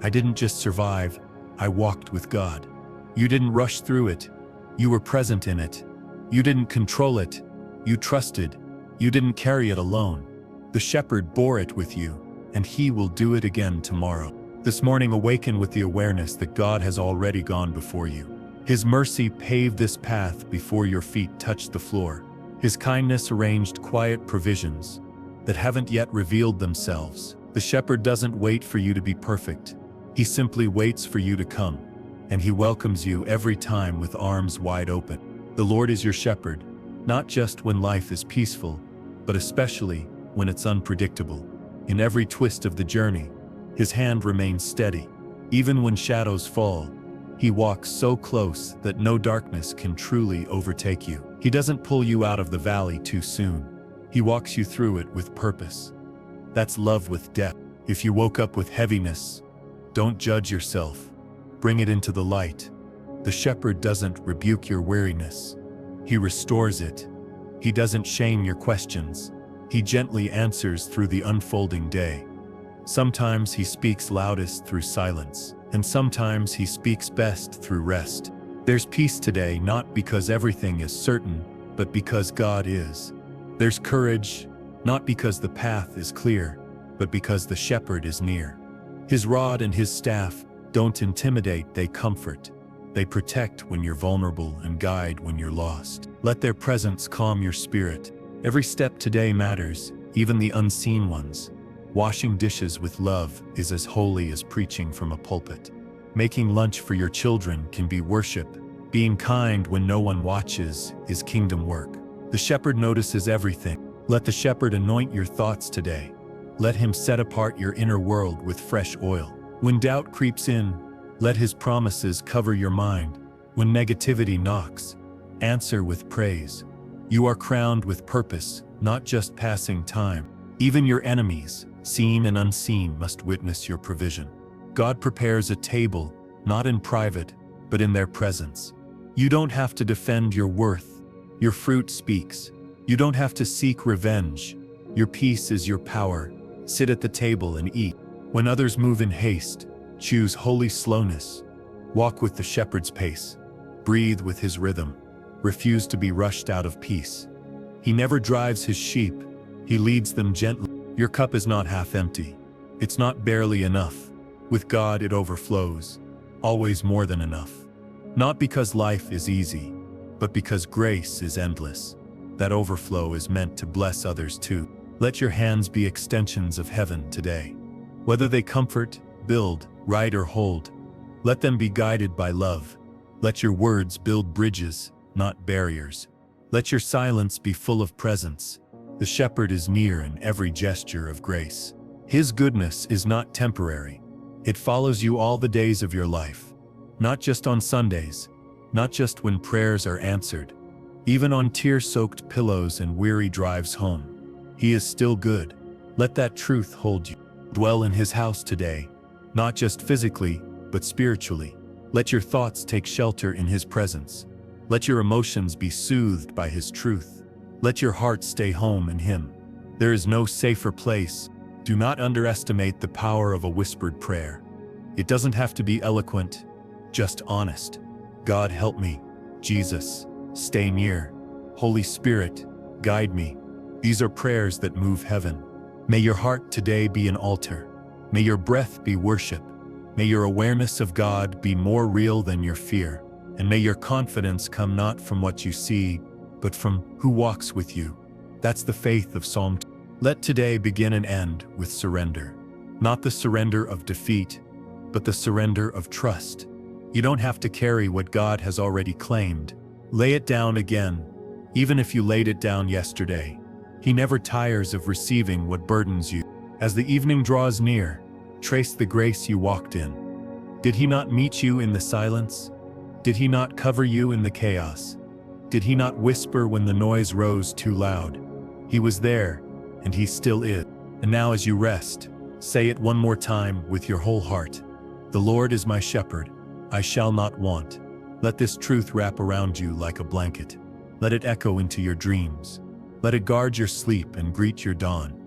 I didn't just survive, I walked with God. You didn't rush through it, you were present in it. You didn't control it, you trusted. You didn't carry it alone. The shepherd bore it with you, and He will do it again tomorrow. This morning awaken with the awareness that God has already gone before you. His mercy paved this path before your feet touched the floor. His kindness arranged quiet provisions that haven't yet revealed themselves. The shepherd doesn't wait for you to be perfect. He simply waits for you to come, and He welcomes you every time with arms wide open. The Lord is your shepherd, not just when life is peaceful, but especially when it's unpredictable. In every twist of the journey, His hand remains steady. Even when shadows fall, He walks so close that no darkness can truly overtake you. He doesn't pull you out of the valley too soon. He walks you through it with purpose. That's love with depth. If you woke up with heaviness, don't judge yourself. Bring it into the light. The shepherd doesn't rebuke your weariness. He restores it. He doesn't shame your questions. He gently answers through the unfolding day. Sometimes He speaks loudest through silence, and sometimes He speaks best through rest. There's peace today not because everything is certain, but because God is. There's courage, not because the path is clear, but because the shepherd is near. His rod and His staff don't intimidate, they comfort. They protect when you're vulnerable and guide when you're lost. Let their presence calm your spirit. Every step today matters, even the unseen ones. Washing dishes with love is as holy as preaching from a pulpit. Making lunch for your children can be worship. Being kind when no one watches is kingdom work. The shepherd notices everything. Let the shepherd anoint your thoughts today. Let him set apart your inner world with fresh oil. When doubt creeps in, let his promises cover your mind. When negativity knocks, answer with praise. You are crowned with purpose, not just passing time. Even your enemies, seen and unseen, must witness your provision. God prepares a table, not in private, but in their presence. You don't have to defend your worth. Your fruit speaks. You don't have to seek revenge. Your peace is your power. Sit at the table and eat. When others move in haste, choose holy slowness. Walk with the shepherd's pace. Breathe with his rhythm. Refuse to be rushed out of peace. He never drives his sheep. He leads them gently. Your cup is not half empty. It's not barely enough. With God it overflows. Always more than enough. Not because life is easy, but because grace is endless. That overflow is meant to bless others too. Let your hands be extensions of heaven today. Whether they comfort, build, right or hold, let them be guided by love. Let your words build bridges, not barriers. Let your silence be full of presence. The shepherd is near in every gesture of grace. His goodness is not temporary. It follows you all the days of your life. Not just on Sundays, not just when prayers are answered, even on tear-soaked pillows and weary drives home. He is still good. Let that truth hold you. Dwell in his house today, not just physically, but spiritually. Let your thoughts take shelter in his presence. Let your emotions be soothed by his truth. Let your heart stay home in him. There is no safer place. Do not underestimate the power of a whispered prayer. It doesn't have to be eloquent, just honest. God help me. Jesus, stay near. Holy Spirit, guide me. These are prayers that move heaven. May your heart today be an altar. May your breath be worship. May your awareness of God be more real than your fear. And may your confidence come not from what you see, but from who walks with you. That's the faith of Psalm 2. Let today begin and end with surrender. Not the surrender of defeat, but the surrender of trust. You don't have to carry what God has already claimed. Lay it down again, even if you laid it down yesterday. He never tires of receiving what burdens you. As the evening draws near, trace the grace you walked in. Did he not meet you in the silence? Did he not cover you in the chaos? Did he not whisper when the noise rose too loud? He was there, and he still is. And now as you rest, say it one more time with your whole heart. The Lord is my shepherd. I shall not want. Let this truth wrap around you like a blanket. Let it echo into your dreams. Let it guard your sleep and greet your dawn.